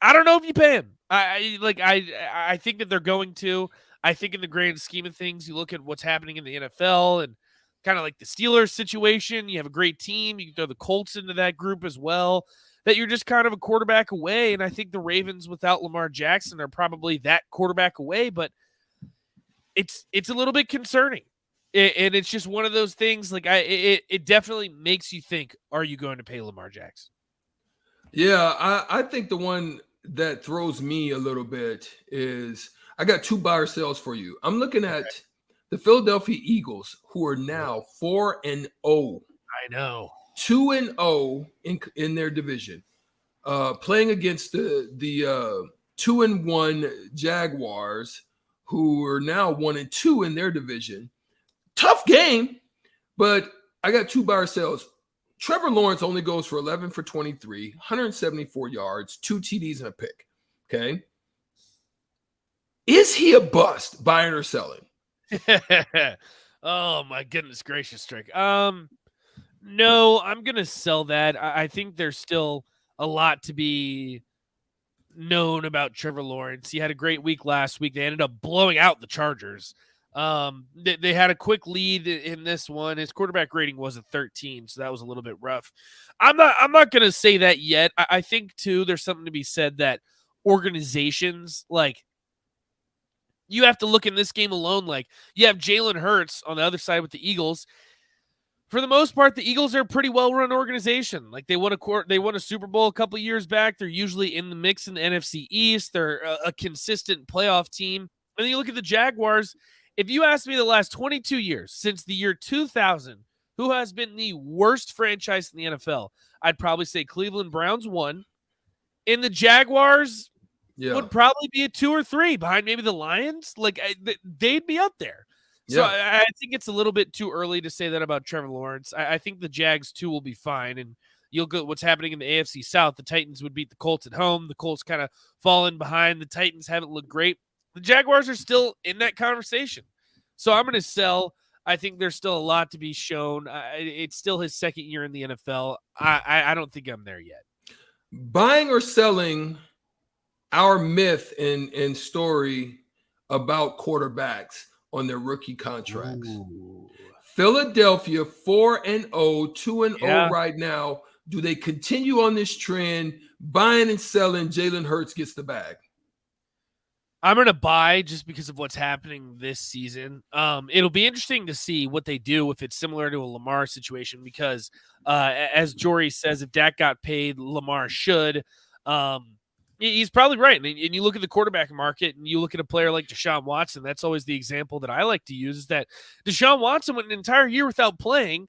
I don't know if you pay him. I think that they're going to. I think in the grand scheme of things, you look at what's happening in the NFL and kind of like the Steelers situation. You have a great team. You can throw the Colts into that group as well, that you're just kind of a quarterback away. And I think the Ravens without Lamar Jackson are probably that quarterback away, but it's a little bit concerning. And it's just one of those things, like it definitely makes you think, are you going to pay Lamar Jackson? Yeah, I think the one that throws me a little bit is, I got two buy or sells for you. I'm looking at the Philadelphia Eagles, who are now 4-0. I know. 2-0 in their division, playing against the 2-1 Jaguars, who are now 1-2 in their division. Tough game, but I got two buy or sells. Trevor Lawrence only goes for 11 for 23, 174 yards, 2 TDs and a pick. Okay. Is he a bust, buying or selling? Oh my goodness gracious, Strick. No, I'm gonna sell that. I think there's still a lot to be known about Trevor Lawrence. He had a great week last week. They ended up blowing out the Chargers. They had a quick lead in this one. His quarterback rating was a 13, so that was a little bit rough. I'm not gonna say that yet. I think too there's something to be said that organizations like you have to look in this game alone. Like you have Jalen Hurts on the other side with the Eagles. For the most part, the Eagles are a pretty well-run organization. Like they won a Super Bowl a couple of years back. They're usually in the mix in the NFC East. They're a consistent playoff team. And then you look at the Jaguars. If you ask me the last 22 years, since the year 2000, who has been the worst franchise in the NFL, I'd probably say Cleveland Browns 1. And the Jaguars would probably be a 2 or 3 behind maybe the Lions. Like they'd be up there. So I think it's a little bit too early to say that about Trevor Lawrence. I think the Jags too will be fine, and you'll get what's happening in the AFC South. The Titans would beat the Colts at home. The Colts kind of falling behind. The Titans haven't looked great. The Jaguars are still in that conversation. So I'm going to sell. I think there's still a lot to be shown. It's still his second year in the NFL. I don't think I'm there yet. Buying or selling our myth and story about quarterbacks on their rookie contracts. Ooh. Philadelphia 4-0, 2-0 right now. Do they continue on this trend? Buying and selling, Jalen Hurts gets the bag. I'm going to buy just because of what's happening this season. It'll be interesting to see what they do if it's similar to a Lamar situation because, as Jory says, if Dak got paid, Lamar should. He's probably right. And you look at the quarterback market and you look at a player like Deshaun Watson. That's always the example that I like to use is that Deshaun Watson went an entire year without playing.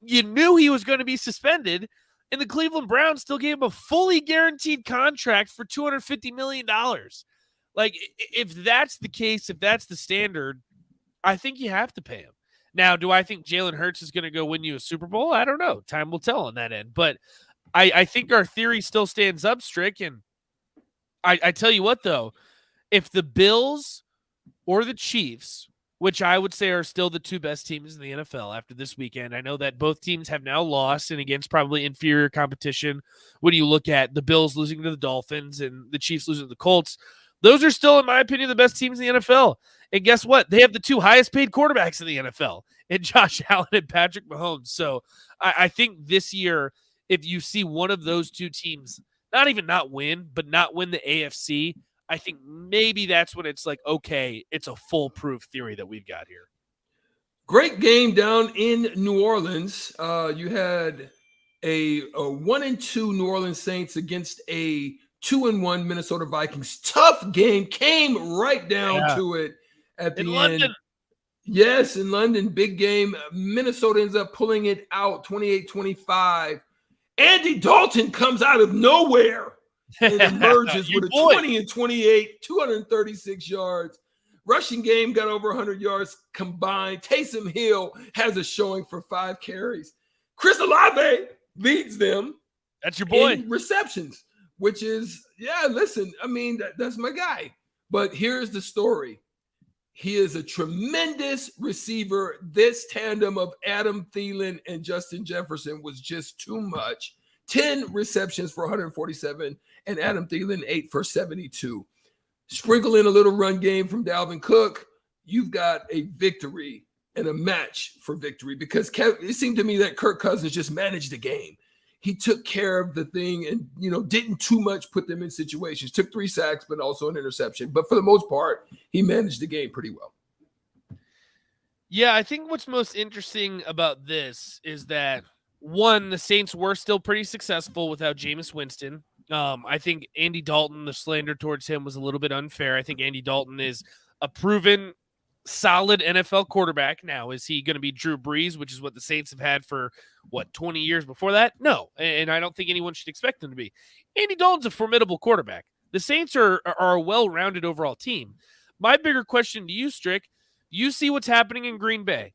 You knew he was going to be suspended, and the Cleveland Browns still gave him a fully guaranteed contract for $250 million. Like, if that's the case, if that's the standard, I think you have to pay him. Now, do I think Jalen Hurts is going to go win you a Super Bowl? I don't know. Time will tell on that end. But I think our theory still stands up, Strick, and I tell you what, though, if the Bills or the Chiefs, which I would say are still the two best teams in the NFL after this weekend, I know that both teams have now lost and against probably inferior competition. When you look at the Bills losing to the Dolphins and the Chiefs losing to the Colts, those are still, in my opinion, the best teams in the NFL. And guess what? They have the two highest paid quarterbacks in the NFL, and Josh Allen and Patrick Mahomes. So I think this year, if you see one of those two teams not win, but not win the AFC, I think maybe that's when it's like, okay, it's a foolproof theory that we've got here. Great game down in New Orleans. You had a 1-2 New Orleans Saints against a 2-1 Minnesota Vikings. Tough game, came right down to it at the end. London. Yes, in London, big game. Minnesota ends up pulling it out 28-25. Andy Dalton comes out of nowhere and emerges with a 20-28, 236 yards. Rushing game got over 100 yards combined. Taysom Hill has a showing for 5 carries. Chris Olave leads them. That's your boy. In receptions, which is, listen, I mean, that's my guy. But here's the story. He is a tremendous receiver. This tandem of Adam Thielen and Justin Jefferson was just too much. 10 receptions for 147, and Adam Thielen 8 for 72. Sprinkle in a little run game from Dalvin Cook. You've got a victory and a match for victory because it seemed to me that Kirk Cousins just managed the game. He took care of the thing and, didn't too much put them in situations. Took 3 sacks, but also an interception. But for the most part, he managed the game pretty well. Yeah, I think what's most interesting about this is that, one, the Saints were still pretty successful without Jameis Winston. I think Andy Dalton, the slander towards him was a little bit unfair. I think Andy Dalton is a proven solid NFL quarterback. Now, is he going to be Drew Brees, which is what the Saints have had for, 20 years before that? No, and I don't think anyone should expect them to be. Andy Dalton's a formidable quarterback. The Saints are a well-rounded overall team. My bigger question to you, Strick, you see what's happening in Green Bay.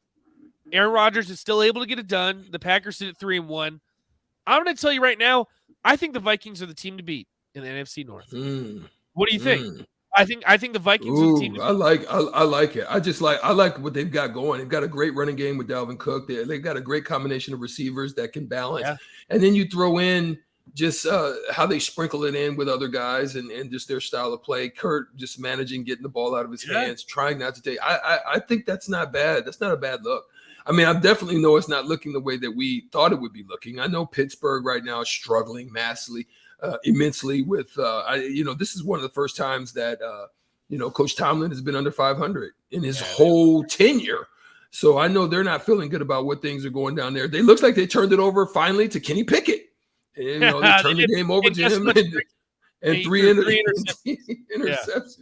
Aaron Rodgers is still able to get it done. The Packers sit at 3-1. I'm going to tell you right now, I think the Vikings are the team to beat in the NFC North. What do you think? I think the Vikings are the team to beat. I like it. I like what they've got going. They've got a great running game with Dalvin Cook. They've got a great combination of receivers that can balance. Yeah. And then you throw in just how they sprinkle it in with other guys and just their style of play. Kurt just managing getting the ball out of his hands, trying not to take. I think that's not bad. That's not a bad look. I mean, I definitely know it's not looking the way that we thought it would be looking. I know Pittsburgh right now is struggling immensely with, this is one of the first times that, Coach Tomlin has been under 500 in his whole tenure. So I know they're not feeling good about what things are going down there. They looks like they turned it over finally to Kenny Pickett. They turned the game over to him and three interceptions.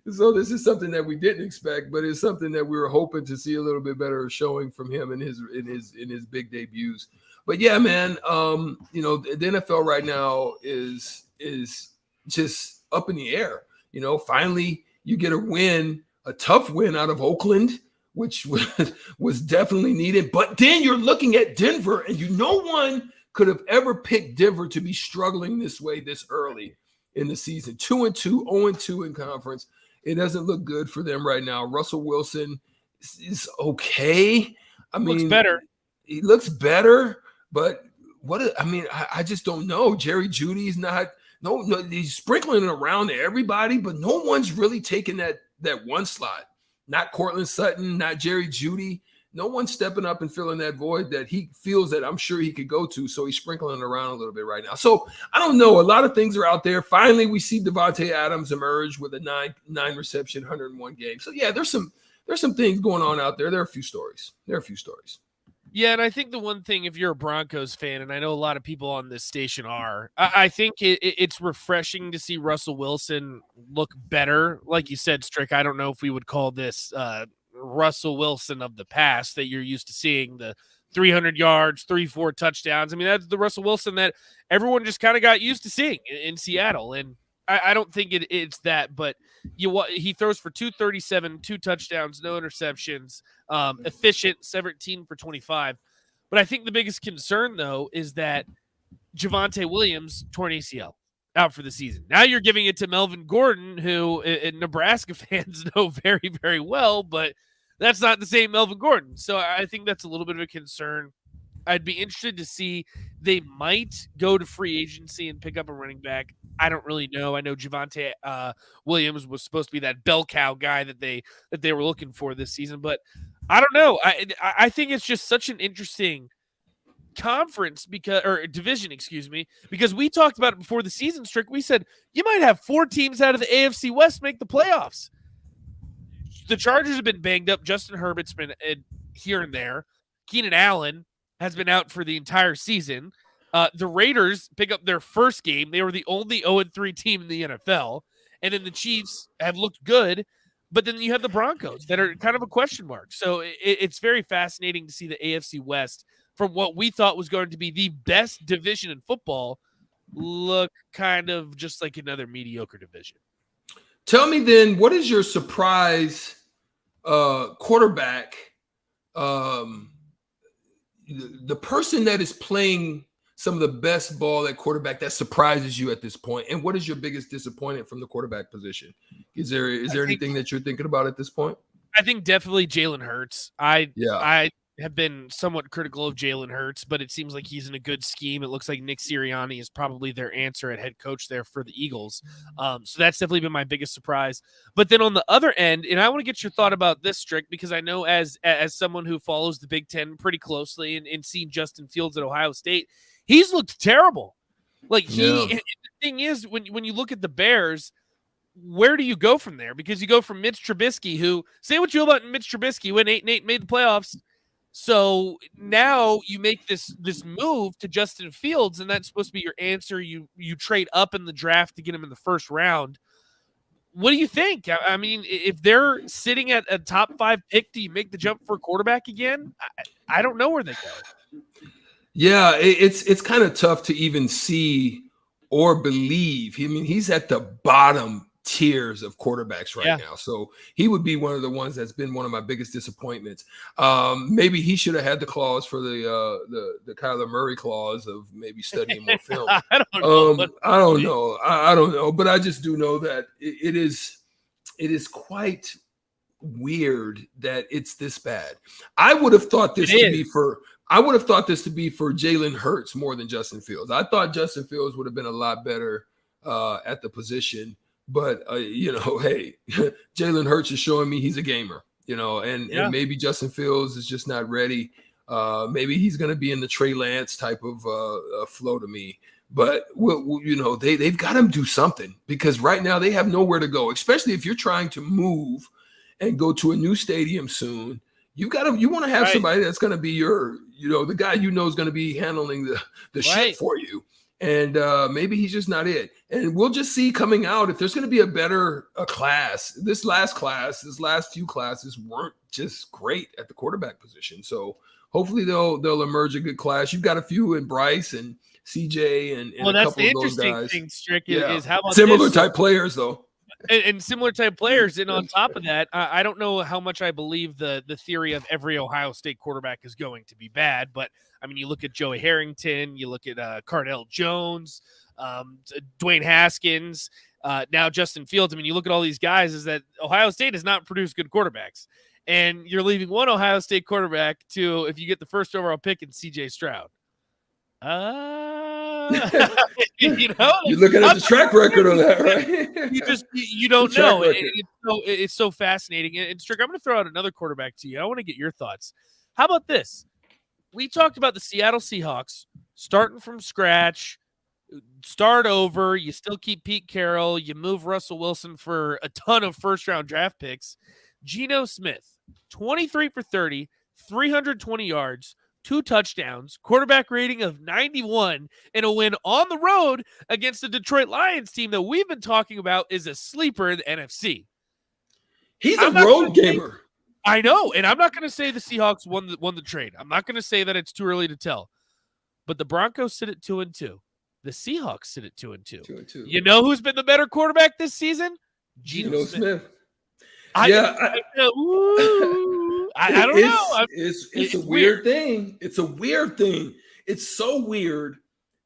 So this is something that we didn't expect, but it's something that we were hoping to see a little bit better showing from him in his big debuts. But yeah, man, the NFL right now is just up in the air. Finally you get a tough win out of Oakland, which was definitely needed. But then you're looking at Denver, and no one could have ever picked Denver to be struggling this way this early in the season. 2-2, 0-2 in conference. It doesn't look good for them right now. Russell Wilson is okay. Looks better. He looks better, but I just don't know. Jerry Jeudy's not. No, he's sprinkling it around to everybody, but no one's really taking that one slot. Not Cortland Sutton, not Jerry Jeudy. No one's stepping up and filling that void that he feels that I'm sure he could go to. So he's sprinkling it around a little bit right now. So I don't know. A lot of things are out there. Finally, we see Devontae Adams emerge with a nine reception, 101 game. So yeah, there's some things going on out there. There are a few stories. Yeah, and I think the one thing, if you're a Broncos fan, and I know a lot of people on this station are, I think it's refreshing to see Russell Wilson look better. Like you said, Strick, I don't know if we would call this Russell Wilson of the past that you're used to seeing, the 300 yards, 3-4 touchdowns. I mean, that's the Russell Wilson that everyone just kind of got used to seeing in Seattle. And I don't think it's that, but he throws for 237, 2 touchdowns, no interceptions, efficient, 17 for 25. But I think the biggest concern, though, is that Javonte Williams torn ACL out for the season. Now you're giving it to Melvin Gordon, who Nebraska fans know very, very well, but that's not the same Melvin Gordon. So I think that's a little bit of a concern. I'd be interested to see. They might go to free agency and pick up a running back. I don't really know. I know Javonte Williams was supposed to be that bell cow guy that they were looking for this season, but I don't know. I think it's just such an interesting conference division, because we talked about it before the season, Strick. We said you might have 4 teams out of the AFC West make the playoffs. The Chargers have been banged up. Justin Herbert's been here and there. Keenan Allen has been out for the entire season. The Raiders pick up their first game. They were the only 0-3 team in the NFL. And then the Chiefs have looked good. But then you have the Broncos that are kind of a question mark. So it's very fascinating to see the AFC West, from what we thought was going to be the best division in football, look kind of just like another mediocre division. Tell me then, what is your surprise quarterback, the person that is playing some of the best ball at quarterback that surprises you at this point? And what is your biggest disappointment from the quarterback position? Is there anything that you're thinking about at this point? I think definitely Jalen Hurts. I have been somewhat critical of Jalen Hurts, but it seems like he's in a good scheme. It looks like Nick Sirianni is probably their answer at head coach there for the Eagles. So that's definitely been my biggest surprise. But then on the other end, and I want to get your thought about this, Strick, because I know as someone who follows the Big Ten pretty closely and seen Justin Fields at Ohio State, he's looked terrible. Like the thing is, when you look at the Bears, where do you go from there? Because you go from Mitch Trubisky, who, say what you will about Mitch Trubisky, went 8-8, made the playoffs. So now you make this move to Justin Fields, and that's supposed to be your answer. You trade up in the draft to get him in the first round. What do you think? I mean, if they're sitting at a top 5 pick, do you make the jump for a quarterback again? I don't know where they go. Yeah, it's kind of tough to even see or believe. I mean, he's at the bottom tiers of quarterbacks right now. So he would be one of the ones that's been one of my biggest disappointments. Maybe he should have had the clause for the Kyler Murray clause of maybe studying more film. I don't know. I don't know, but I just do know that it is quite weird that it's this bad. I would have thought this to be for Jalen Hurts more than Justin Fields. I thought Justin Fields would have been a lot better at the position. But, hey, Jalen Hurts is showing me he's a gamer, and maybe Justin Fields is just not ready. Maybe he's going to be in the Trey Lance type of flow to me. But, they've got him do something because right now they have nowhere to go, especially if you're trying to move and go to a new stadium soon. You want to have somebody that's going to be your, the guy is going to be handling the shit for you. And maybe he's just not it. And we'll just see coming out if there's going to be a better class. This last few classes weren't just great at the quarterback position. So hopefully they'll emerge a good class. You've got a few in Bryce and CJ and a couple of those guys. Thing, Strick, is how about similar type players though. And similar type players. And on top of that, I don't know how much I believe the theory of every Ohio State quarterback is going to be bad, but I mean, you look at Joey Harrington, you look at Cardell Jones, Dwayne Haskins, now Justin Fields. I mean, you look at all these guys, is that Ohio State has not produced good quarterbacks. And you're leaving one Ohio State quarterback to, if you get the first overall pick, in CJ Stroud. You're looking at the track record on that, right? You don't know. It's so fascinating. And Strick, I'm going to throw out another quarterback to you. I want to get your thoughts. How about this? We talked about the Seattle Seahawks starting from scratch, start over. You still keep Pete Carroll. You move Russell Wilson for a ton of first-round draft picks. Geno Smith, 23 for 30, 320 yards, 2 touchdowns, quarterback rating of 91, and a win on the road against the Detroit Lions team that we've been talking about is a sleeper in the NFC. He's a road gamer. I know, and I'm not going to say the Seahawks won the trade. I'm not going to say that it's too early to tell. But the Broncos sit at 2-2. The Seahawks sit at 2-2. 2-2. You know who's been the better quarterback this season? Geno Smith. I don't know. It's a weird thing. It's a weird thing. It's so weird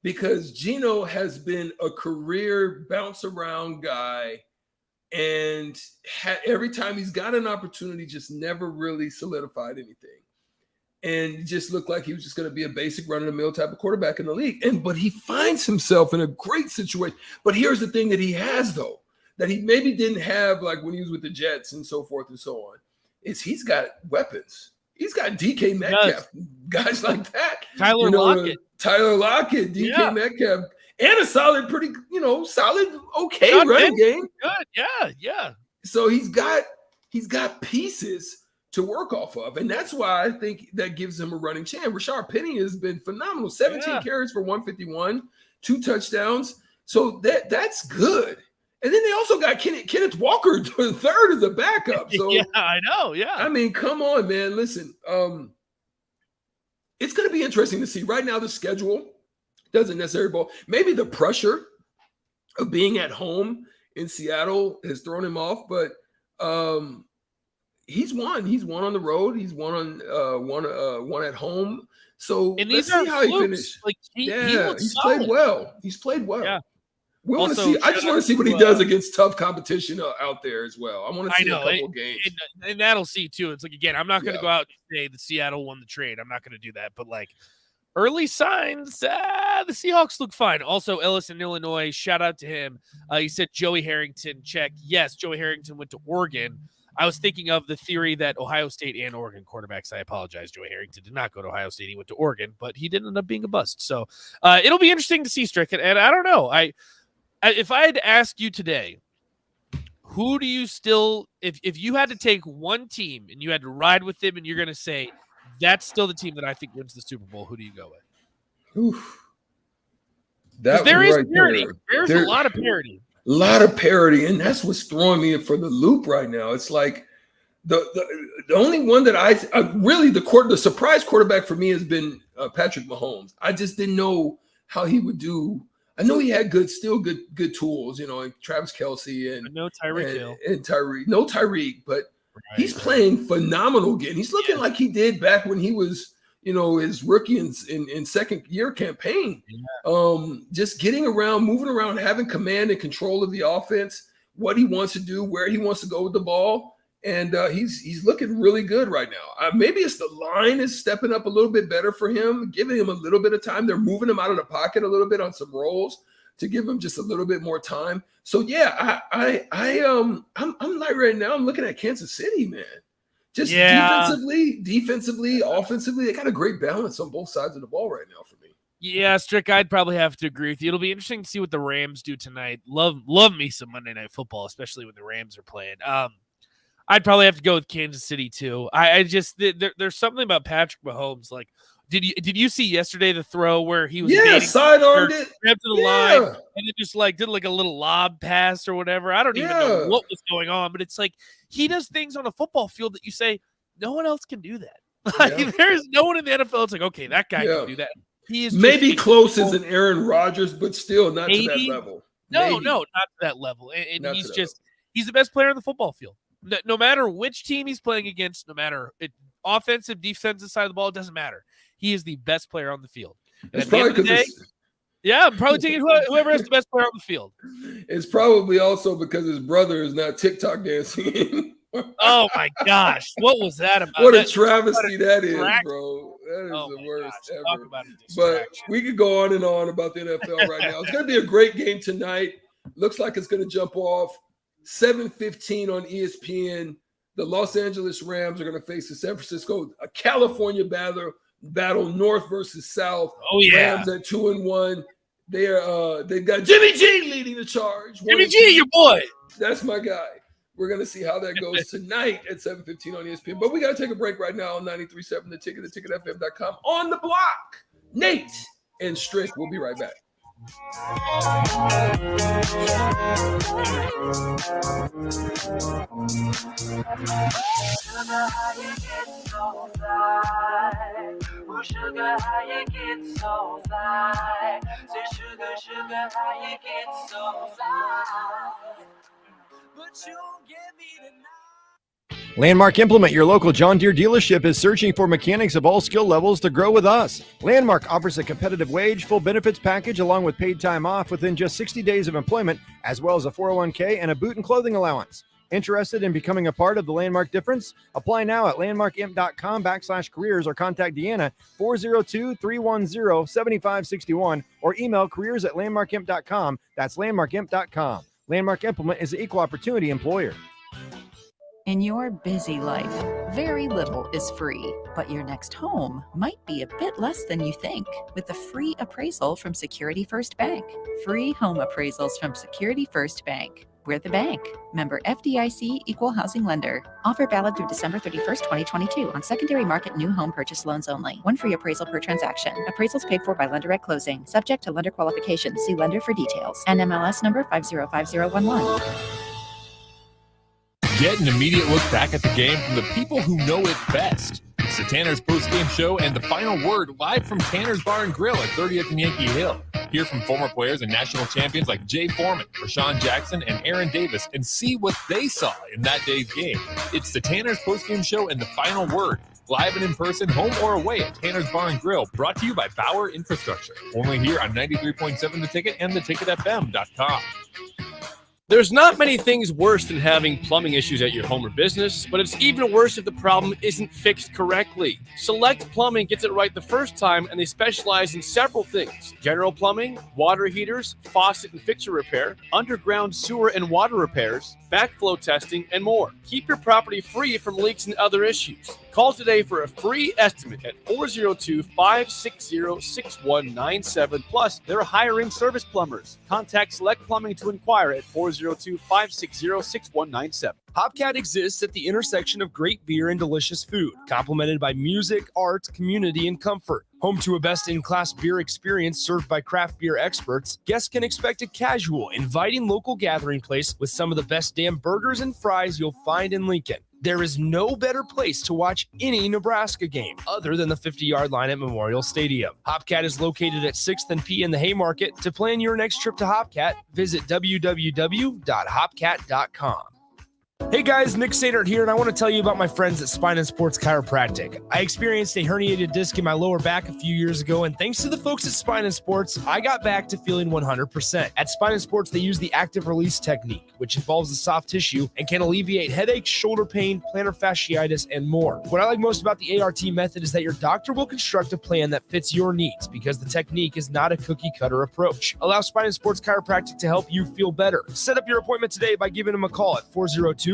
because Geno has been a career bounce around guy. And every time he's got an opportunity, just never really solidified anything. And just looked like he was just going to be a basic run-of-the-mill type of quarterback in the league. But he finds himself in a great situation. But here's the thing that he has, though, that he maybe didn't have like when he was with the Jets and so forth and so on, is he's got weapons. He's got DK Metcalf, guys like that. Tyler Lockett, DK Metcalf. And a solid, okay running game. Good, yeah. So he's got pieces to work off of, and that's why I think that gives him a running chance. Rashard Penny has been phenomenal. 17 carries for 151, 2 touchdowns. So that's good. And then they also got Kenneth Walker third as a backup. So yeah, I know. Yeah, I mean, come on, man. Listen, it's going to be interesting to see. Right now, the schedule doesn't necessarily ball. Maybe the pressure of being at home in Seattle has thrown him off, but he's won. He's won on the road. He's won on one at home. So let's see how he finished. Like he's played well. He's played well. Yeah. We want to see. I just want to see what he does against tough competition out there as well. I want to see a couple games, and that'll see too. It's like, again, I'm not going to go out and say the Seattle won the trade. I'm not going to do that. But like early signs, the Seahawks look fine. Also, Ellis in Illinois, shout out to him. He said Joey Harrington, check. Yes, Joey Harrington went to Oregon. I was thinking of the theory that Ohio State and Oregon quarterbacks. I apologize. Joey Harrington did not go to Ohio State. He went to Oregon, but he did end up being a bust. So it'll be interesting to see, Strick. And I don't know. If I had to ask you today, who do you still, if you had to take one team and you had to ride with them and you're going to say, that's still the team that I think wins the Super Bowl, who do you go with? Oof. There is parity. There's a lot of parity. A lot of parity, and that's what's throwing me for the loop right now. It's like the only one that I really the surprise quarterback for me has been Patrick Mahomes. I just didn't know how he would do. I know he had good tools, and Travis Kelce and no Tyreek Hill. And Tyreek, but he's playing phenomenal again. He's looking like he did back when he was, his rookie in second year campaign. Just getting around, moving around, having command and control of the offense, what he wants to do, where he wants to go with the ball. And he's looking really good right now. Maybe it's the line is stepping up a little bit better for him, giving him a little bit of time. They're moving him out of the pocket a little bit on some rolls to give him just a little bit more time. So yeah, I'm like right now, I'm looking at Kansas City, man. Just defensively, offensively, they got a great balance on both sides of the ball right now for me. Yeah, Strick, I'd probably have to agree with you. It'll be interesting to see what the Rams do tonight. Love me some Monday Night Football, especially when the Rams are playing. I'd probably have to go with Kansas City too. I just there's something about Patrick Mahomes. Like, did you see yesterday the throw where he was sidearmed it, grabbed to the line, and it just did like a little lob pass or whatever. I don't even know what was going on, but it's like he does things on a football field that you say no one else can do that. Like, there's no one in the NFL. It's like, okay, that guy can do that. He is maybe close as an Aaron Rodgers, but still not to that level. No, not to that level. And he's the best player on the football field. No matter which team he's playing against, no matter offensive, defensive side of the ball, it doesn't matter. He is the best player on the field. And at the end of the day, I'm probably taking whoever has the best player on the field. It's probably also because his brother is not TikTok dancing. Oh my gosh, what was that about? What a travesty that is, bro. That is the worst ever. But we could go on and on about the NFL right now. It's going to be a great game tonight. Looks like it's going to jump off 7:15 on ESPN. The Los Angeles Rams are going to face the San Francisco, a California battle, North versus South. Oh yeah, Rams at 2-1. They've got Jimmy G leading the charge. Jimmy G, your boy. That's my guy. We're going to see how that goes tonight at 7:15 on ESPN. But we got to take a break right now on 93.7 The Ticket, theticketfm.com. On the block, Nate and Strick. We'll be right back. Sugar, how you get so fly? Say sugar, how you get so fly? But you give me the Landmark Implement, your local John Deere dealership, is searching for mechanics of all skill levels to grow with us. Landmark offers a competitive wage, full benefits package, along with paid time off within just 60 days of employment, as well as a 401k and a boot and clothing allowance. Interested in becoming a part of the Landmark difference? Apply now at landmarkimp.com/careers or contact Deanna 402-310-7561 or email careers@landmarkimp.com. That's landmarkimp.com. Landmark Implement is an equal opportunity employer. In your busy life, very little is free, but your next home might be a bit less than you think with a free appraisal from Security First Bank. Free home appraisals from Security First Bank. We're the bank. Member FDIC, Equal Housing Lender. Offer valid through December 31st, 2022 on secondary market new home purchase loans only. One free appraisal per transaction. Appraisals paid for by lender at closing. Subject to lender qualifications. See lender for details. NMLS number 505011. Get an immediate look back at the game from the people who know it best. It's the Tanner's Post-Game Show and the Final Word live from Tanner's Bar and Grill at 30th and Yankee Hill. Hear from former players and national champions like Jay Foreman, Rashawn Jackson, and Aaron Davis and see what they saw in that day's game. It's the Tanner's Post-Game Show and the Final Word, live and in person, home or away at Tanner's Bar and Grill, brought to you by Bauer Infrastructure. Only here on 93.7 The Ticket and theticketfm.com. There's not many things worse than having plumbing issues at your home or business, but it's even worse if the problem isn't fixed correctly. Select Plumbing gets it right the first time, and they specialize in several things: general plumbing, water heaters, faucet and fixture repair, underground sewer and water repairs, backflow testing, and more. Keep your property free from leaks and other issues. Call today for a free estimate at 402-560-6197. Plus, they're hiring service plumbers. Contact Select Plumbing to inquire at 402-560-6197. Hopcat exists at the intersection of great beer and delicious food, complemented by music, art, community, and comfort. Home to a best-in-class beer experience served by craft beer experts, guests can expect a casual, inviting local gathering place with some of the best damn burgers and fries you'll find in Lincoln. There is no better place to watch any Nebraska game other than the 50-yard line at Memorial Stadium. Hopcat is located at 6th and P in the Haymarket. To plan your next trip to Hopcat, visit www.hopcat.com. Hey guys, Nick Sadert here, and I want to tell you about my friends at Spine and Sports Chiropractic. I experienced a herniated disc in my lower back a few years ago, and thanks to the folks at Spine and Sports, I got back to feeling 100%. At Spine and Sports, they use the active release technique, which involves the soft tissue and can alleviate headaches, shoulder pain, plantar fasciitis, and more. What I like most about the ART method is that your doctor will construct a plan that fits your needs because the technique is not a cookie-cutter approach. Allow Spine and Sports Chiropractic to help you feel better. Set up your appointment today by giving them a call at 402-261-6841.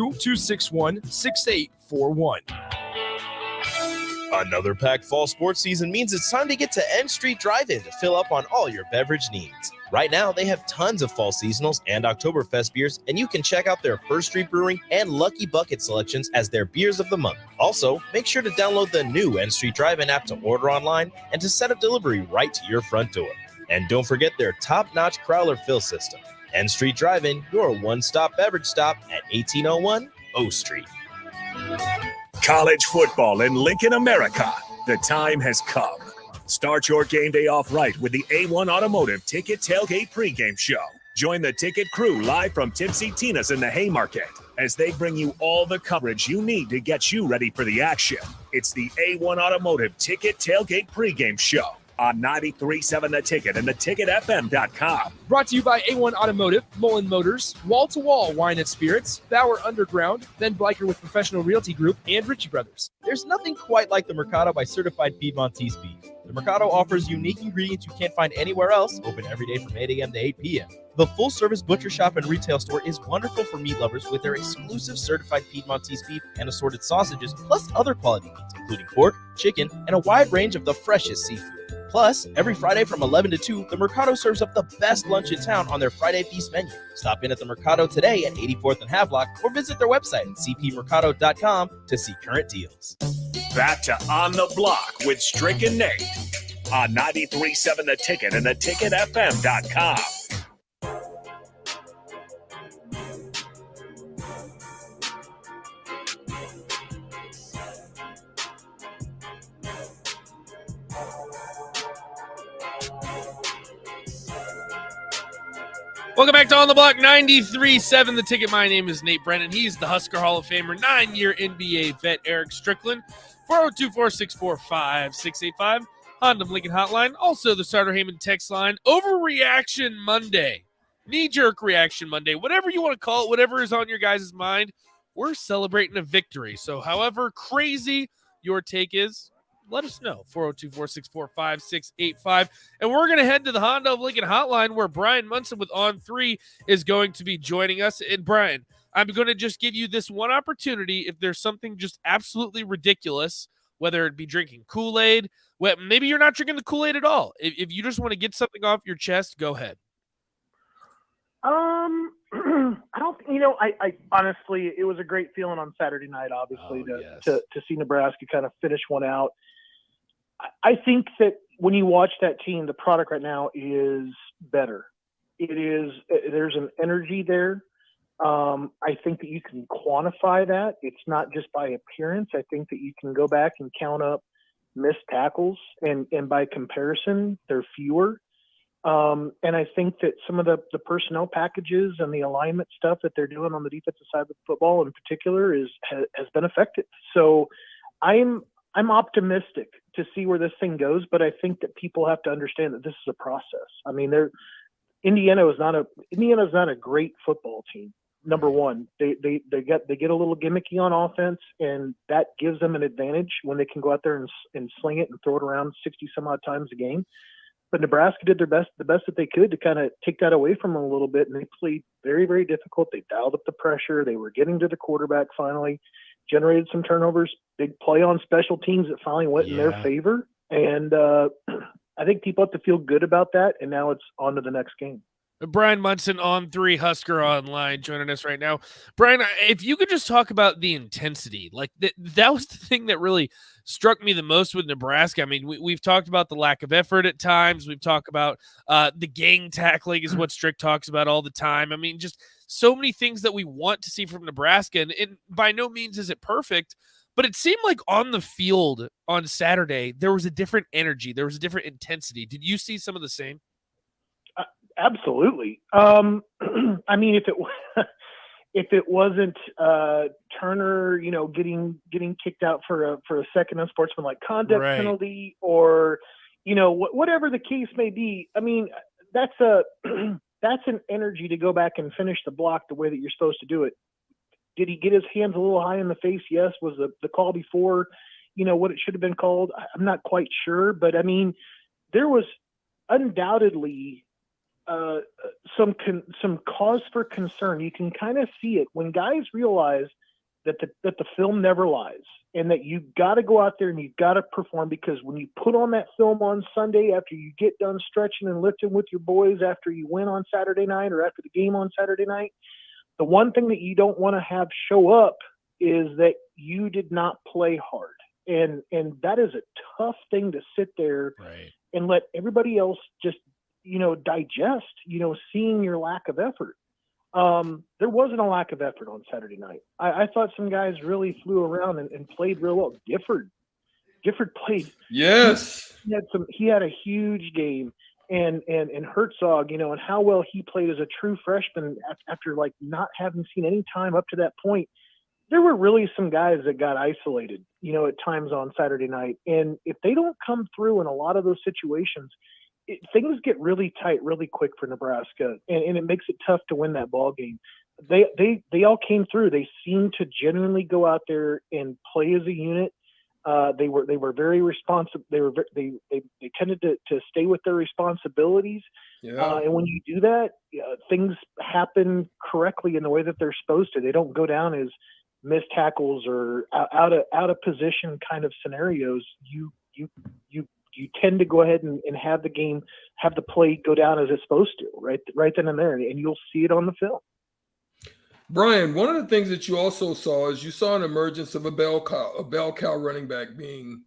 Another packed fall sports season means it's time to get to N Street Drive-In to fill up on all your beverage needs. Right now, they have tons of fall seasonals and Oktoberfest beers, and you can check out their First Street Brewing and Lucky Bucket selections as their beers of the month. Also, make sure to download the new N Street Drive-In app to order online and to set up delivery right to your front door. And don't forget their top-notch Crowler fill system. N Street Drive-In, your one-stop beverage stop at 1801 O Street. College football in Lincoln, America. The time has come. Start your game day off right with the A1 Automotive Ticket Tailgate pregame show. Join the ticket crew live from Tipsy Tina's in the Haymarket as they bring you all the coverage you need to get you ready for the action. It's the A1 Automotive Ticket Tailgate pregame show on 93.7 The Ticket and theticketfm.com. Brought to you by A1 Automotive, Mullen Motors, Wall to Wall Wine and Spirits, Bauer Underground, then Bliker with Professional Realty Group, and Ritchie Brothers. There's nothing quite like the Mercado by Certified Piedmontese beef. The Mercado offers unique ingredients you can't find anywhere else, open every day from 8 a.m. to 8 p.m. The full-service butcher shop and retail store is wonderful for meat lovers with their exclusive certified Piedmontese beef and assorted sausages, plus other quality meats, including pork, chicken, and a wide range of the freshest seafood. Plus, every Friday from 11 to 2, the Mercado serves up the best lunch in town on their Friday Feast menu. Stop in at the Mercado today at 84th and Havelock or visit their website at cpmercado.com to see current deals. Back to On the Block with Strick and Nate on 93.7 The Ticket and theticketfm.com. Welcome back to On the Block 93.7 The Ticket. My name is Nate Brennan. He's the Husker Hall of Famer, 9-year NBA vet Eric Strickland. 402-464-5685. Honda Lincoln Hotline. Also the Starter Heyman text line. Overreaction Monday. Knee-jerk reaction Monday. Whatever you want to call it, whatever is on your guys' mind, we're celebrating a victory. So however crazy your take is, let us know. 402-464-5685. And we're going to head to the Honda of Lincoln Hotline where Brian Munson with On 3 is going to be joining us. And Brian, I'm going to just give you this one opportunity. If there's something just absolutely ridiculous, whether it be drinking Kool-Aid, well, maybe you're not drinking the Kool-Aid at all. If you just want to get something off your chest, go ahead. I don't, I honestly, it was a great feeling on Saturday night, obviously, to see Nebraska kind of finish one out. I think that when you watch that team, the product right now is better. There's an energy there. I think that you can quantify that. It's not just by appearance. I think that you can go back and count up missed tackles, and by comparison, they're fewer. And I think that some of the personnel packages and the alignment stuff that they're doing on the defensive side of the football in particular has been effective. So I'm optimistic to see where this thing goes, but I think that people have to understand that this is a process. I mean, Indiana is not a great football team. Number one, they get a little gimmicky on offense, and that gives them an advantage when they can go out there and sling it and throw it around 60 some odd times a game. But Nebraska did the best that they could to kind of take that away from them a little bit, and they played very, very difficult. They dialed up the pressure. They were getting to the quarterback finally, generated some turnovers, big play on special teams that finally went in their favor. And I think people have to feel good about that, and now it's on to the next game. Brian Munson, On 3, Husker Online, joining us right now. Brian, if you could just talk about the intensity, like that was the thing that really struck me the most with Nebraska. I mean, we've talked about the lack of effort at times. We've talked about the gang tackling is what Strick talks about all the time. I mean, just so many things that we want to see from Nebraska, and by no means is it perfect, but it seemed like on the field on Saturday, there was a different energy. There was a different intensity. Did you see some of the same? Absolutely. I mean, if it wasn't Turner, getting kicked out for a second unsportsmanlike conduct penalty, or whatever the case may be, I mean, that's an energy to go back and finish the block the way that you're supposed to do it. Did he get his hands a little high in the face? Yes. Was the call before, what it should have been called? I'm not quite sure, but I mean, there was undoubtedly some cause for concern. You can kind of see it when guys realize that the film never lies, and that you got to go out there and you got to perform, because when you put on that film on Sunday after you get done stretching and lifting with your boys after you win on Saturday night or after the game on Saturday night, the one thing that you don't want to have show up is that you did not play hard, and that is a tough thing to sit there and let everybody else just digest, seeing your lack of effort. There wasn't a lack of effort on Saturday night. I thought some guys really flew around and played real well. Gifford played. Yes. He had a huge game, and Herzog, and how well he played as a true freshman after like not having seen any time up to that point. There were really some guys that got isolated, at times on Saturday night. And if they don't come through in a lot of those situations, things get really tight really quick for Nebraska, and it makes it tough to win that ball game. They all came through. They seemed to genuinely go out there and play as a unit. They were very responsive. They tended to stay with their responsibilities. Yeah. And when you do that, things happen correctly in the way that they're supposed to. They don't go down as missed tackles or out of position kind of scenarios. You tend to go ahead and have the play go down as it's supposed to, right then and there, and you'll see it on the film. Brian, one of the things that you also saw is you saw an emergence of a bell cow running back being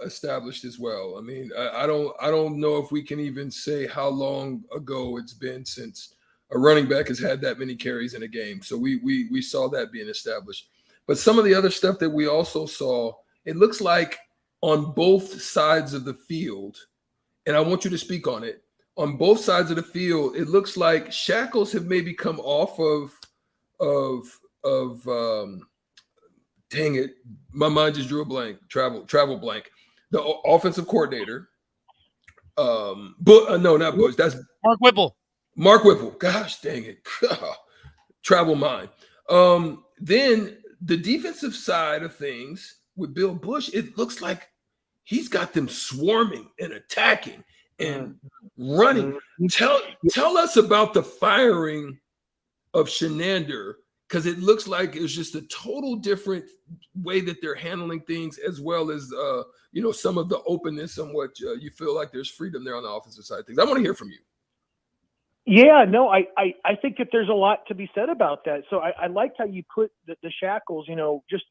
established as well. I mean, I don't know if we can even say how long ago it's been since a running back has had that many carries in a game. So we saw that being established. But some of the other stuff that we also saw, it looks like on both sides of the field, and I want you to speak on it. On both sides of the field, it looks like shackles have maybe come off of dang it, my mind just drew a blank. Travel blank. The offensive coordinator. No, not Bush. That's Mark Whipple. Mark Whipple. Gosh, dang it. Travel mind. Then the defensive side of things with Bill Bush, it looks like he's got them swarming and attacking and running. Tell us about the firing of Shenander, because it looks like it's just a total different way that they're handling things, as well as some of the openness on what you feel like there's freedom there on the offensive side of things. I want to hear from you. Yeah, no, I think that there's a lot to be said about that. So I liked how you put the shackles, just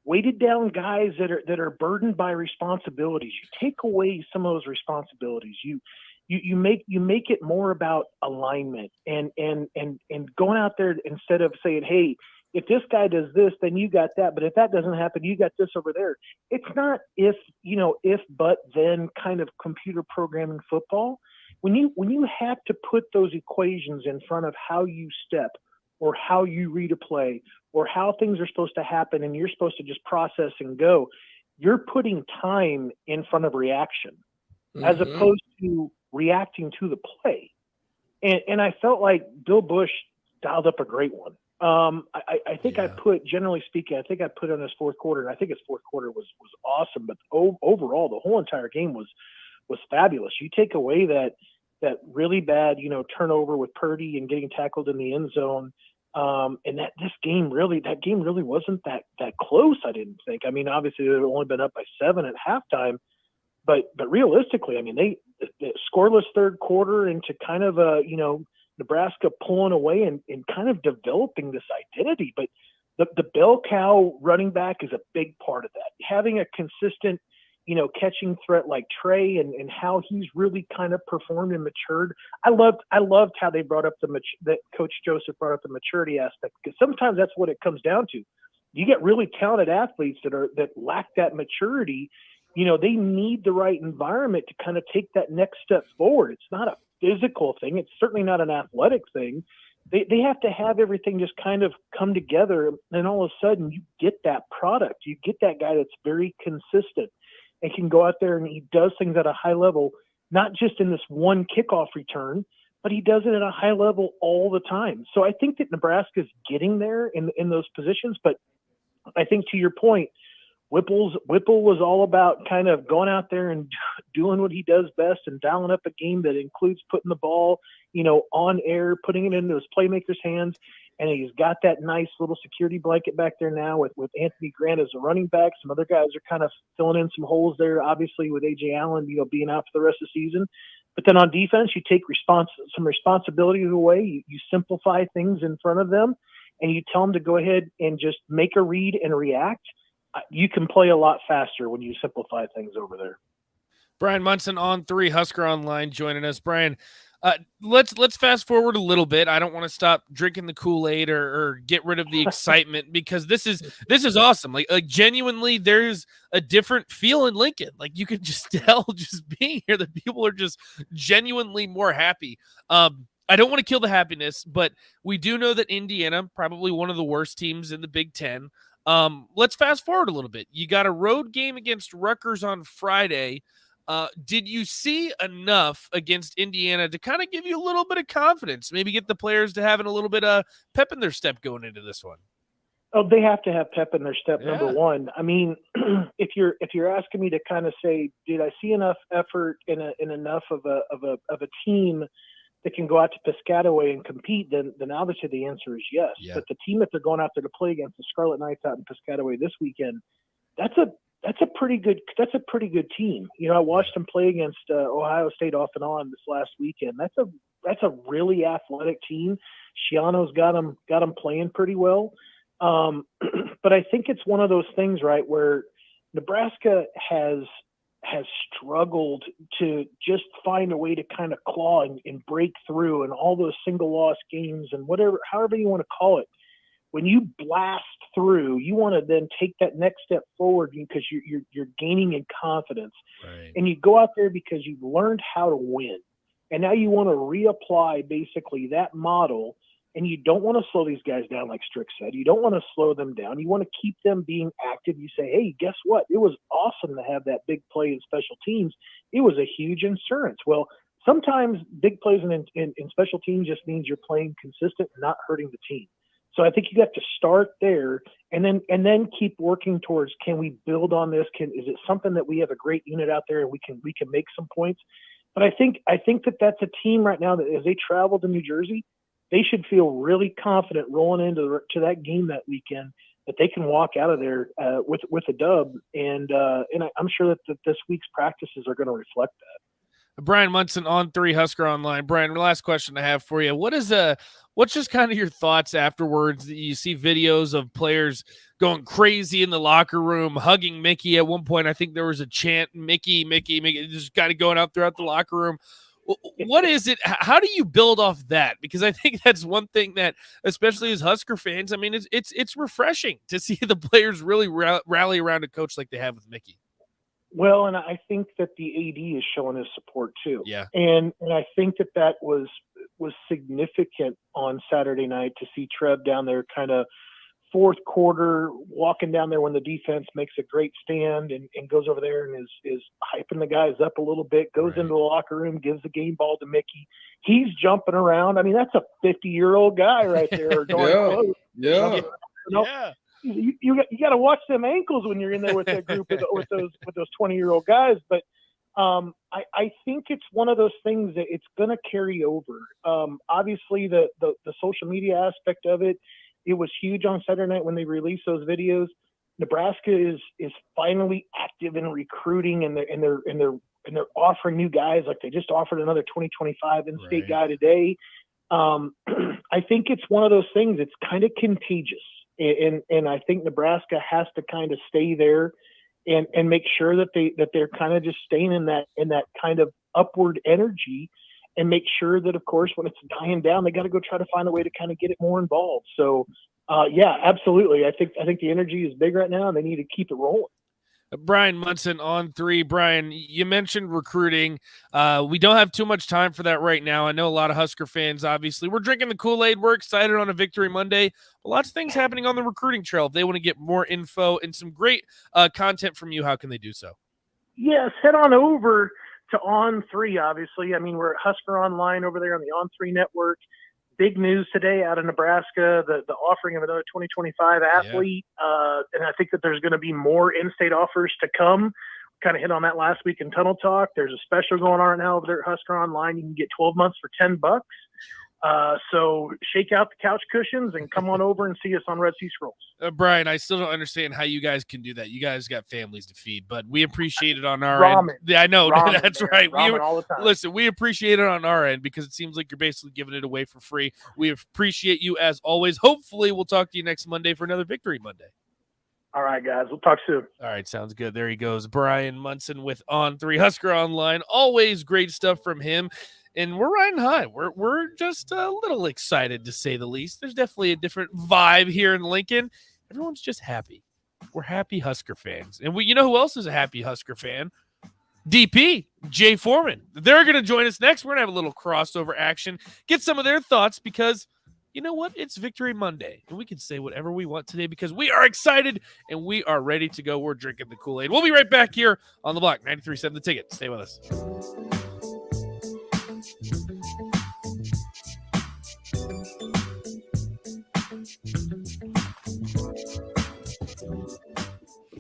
weighted down guys that are burdened by responsibilities. You take away some of those responsibilities. You make it more about alignment and going out there, instead of saying, hey, if this guy does this, then you got that. But if that doesn't happen, you got this over there. It's not if, but then kind of computer programming football. When you have to put those equations in front of how you step or how you read a play or how things are supposed to happen, and you're supposed to just process and go, you're putting time in front of reaction as opposed to reacting to the play. And I felt like Bill Bush dialed up a great one. I think I put, generally speaking, I put on his fourth quarter, and I think his fourth quarter was awesome. But overall, the whole entire game was fabulous. You take away that really bad, turnover with Purdy and getting tackled in the end zone. And that game really wasn't that close, I didn't think. I mean, obviously they've only been up by 7 at halftime, but realistically, I mean, they scoreless third quarter into kind of a, Nebraska pulling away and kind of developing this identity. But the bell cow running back is a big part of that. Having a consistent, catching threat like Trey and how he's really kind of performed and matured. I loved how they brought up that Coach Joseph brought up the maturity aspect, because sometimes that's what it comes down to. You get really talented athletes that lack that maturity. They need the right environment to kind of take that next step forward. It's not a physical thing. It's certainly not an athletic thing. They have to have everything just kind of come together, and all of a sudden you get that product. You get that guy that's very consistent and can go out there and he does things at a high level, not just in this one kickoff return, but he does it at a high level all the time. So I think that Nebraska's getting there in those positions. But I think, to your point, Whipple was all about kind of going out there and doing what he does best and dialing up a game that includes putting the ball, on air, putting it into his playmakers' hands. And he's got that nice little security blanket back there now with Anthony Grant as a running back. Some other guys are kind of filling in some holes there, obviously, with A.J. Allen, being out for the rest of the season. But then on defense, you take some responsibility away. You simplify things in front of them, and you tell them to go ahead and just make a read and react. You can play a lot faster when you simplify things over there. Brian Munson on 3, Husker Online, joining us. Brian, let's fast forward a little bit. I don't want to stop drinking the Kool-Aid or get rid of the excitement, because this is awesome. Like genuinely, there's a different feel in Lincoln. Like you can just tell, just being here, that people are just genuinely more happy. I don't want to kill the happiness, but we do know that Indiana, probably one of the worst teams in the Big Ten. Let's fast forward a little bit. You got a road game against Rutgers on Friday. Did you see enough against Indiana to kind of give you a little bit of confidence, maybe get the players to having a little bit of pep in their step going into this one? Oh, they have to have pep in their step. Number one. I mean, if you're asking me to kind of say, did I see enough effort in enough of a team that can go out to Piscataway and compete, then obviously the answer is yes. Yeah. But the team that they're going out there to play against, the Scarlet Knights out in Piscataway this weekend, that's a pretty good team. I watched them play against Ohio State off and on this last weekend. That's a really athletic team. Shiano's got them playing pretty well. But I think it's one of those things, right, where Nebraska has struggled to just find a way to kind of claw and break through, and all those single loss games and however you want to call it. When you blast through, you want to then take that next step forward because you're gaining in confidence. Right. And you go out there because you've learned how to win. And now you want to reapply basically that model, and you don't want to slow these guys down, like Strick said. You don't want to slow them down. You want to keep them being active. You say, hey, guess what? It was awesome to have that big play in special teams. It was a huge insurance. Well, sometimes big plays in special teams just means you're playing consistent and not hurting the team. So I think you have to start there and then keep working towards, can we build on this? Is it something that we have a great unit out there and we can make some points? But I think that that's a team right now that as they travel to New Jersey, they should feel really confident rolling into that game that weekend, that they can walk out of there with a dub. And I'm sure that this week's practices are going to reflect that. Brian Munson on 3, Husker Online. Brian, last question I have for you. What's just kind of your thoughts afterwards? You see videos of players going crazy in the locker room, hugging Mickey. At one point, I think there was a chant, Mickey, Mickey, Mickey, just kind of going out throughout the locker room. What is it? How do you build off that? Because I think that's one thing that, especially as Husker fans, I mean, it's refreshing to see the players really rally around a coach like they have with Mickey. Well, and I think that the AD is showing his support too. Yeah. And I think that was significant on Saturday night to see Trev down there kind of fourth quarter, walking down there when the defense makes a great stand and goes over there and is hyping the guys up a little bit, goes into the locker room, gives the game ball to Mickey. He's jumping around. I mean, that's a 50-year-old guy right there. Yeah. You got to watch them ankles when you're in there with that group with those 20-year-old guys. But I think it's one of those things that it's going to carry over. Obviously, the social media aspect of it was huge on Saturday night when they released those videos. Nebraska is finally active in recruiting, and they're offering new guys. Like they just offered another 2025 in-state guy today. I think it's one of those things. It's kind of contagious. And I think Nebraska has to kind of stay there and make sure that they're kind of just staying in that kind of upward energy, and make sure that, of course, when it's dying down, they got to go try to find a way to kind of get it more involved. So, yeah, absolutely. I think the energy is big right now, and they need to keep it rolling. Brian Munson on 3. Brian, you mentioned recruiting. We don't have too much time for that right now. I know a lot of Husker fans, obviously. We're drinking the Kool-Aid. We're excited on a Victory Monday. Lots of things happening on the recruiting trail. If they want to get more info and some great content from you, how can they do so? Yes, head on over to On3, obviously. I mean, we're at Husker Online over there on the On3 network. Big news today out of Nebraska, the offering of another 2025 athlete. And I think that there's going to be more in-state offers to come. Kind of hit on that last week in Tunnel Talk. There's a special going on right now over there at Husker Online. You can get 12 months for $10. So shake out the couch cushions and come on over and see us on Red Sea Scrolls. Brian, I still don't understand how you guys can do that. You guys got families to feed, but we appreciate it on our end. Yeah, I know. Ramen, that's man. right. Ramen all the time. Listen, we appreciate it on our end because it seems like you're basically giving it away for free. We appreciate you as always. Hopefully, we'll talk to you next Monday for another Victory Monday. All right, guys. We'll talk soon. All right, sounds good. There he goes. Brian Munson with On3 Husker Online. Always great stuff from him. And we're riding high. We're just a little excited, to say the least. There's definitely a different vibe here in Lincoln. Everyone's just happy. We're happy Husker fans. And you know who else is a happy Husker fan? DP, Jay Foreman. They're going to join us next. We're going to have a little crossover action, get some of their thoughts, because you know what? It's Victory Monday, and we can say whatever we want today because we are excited and we are ready to go. We're drinking the Kool-Aid. We'll be right back here on the block. 93.7 The Ticket. Stay with us.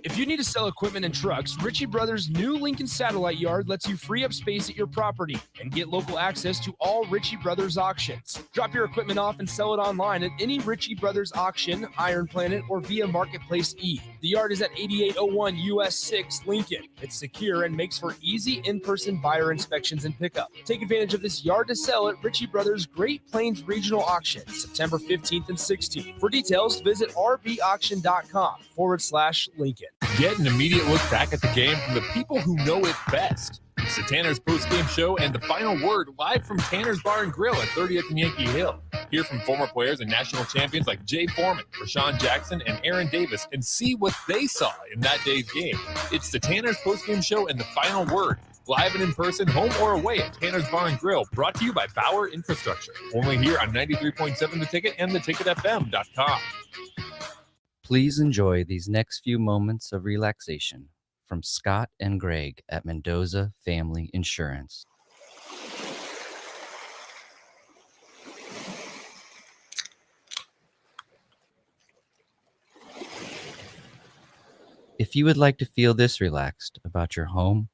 If you need to sell equipment and trucks, Ritchie Brothers' new Lincoln Satellite Yard lets you free up space at your property and get local access to all Ritchie Brothers auctions. Drop your equipment off and sell it online at any Ritchie Brothers auction, Iron Planet, or via Marketplace E. The yard is at 8801 US 6 Lincoln. It's secure and makes for easy in-person buyer inspections and pickup. Take advantage of this yard to sell at Ritchie Brothers' Great Plains Regional Auction, September 15th and 16th. For details, visit rbauction.com/Lincoln. Get an immediate look back at the game from the people who know it best. It's the Tanner's post-game show and the final word live from Tanner's Bar and Grill at 30th and Yankee Hill. Hear from former players and national champions like Jay Foreman, Rashawn Jackson, and Aaron Davis and see what they saw in that day's game. It's the Tanner's post-game show and the final word. Live and in person, home or away at Tanner's Bar and Grill, brought to you by Bauer Infrastructure. Only here on 93.7 The Ticket and theticketfm.com. Please enjoy these next few moments of relaxation from Scott and Greg at Mendoza Family Insurance. If you would like to feel this relaxed about your home,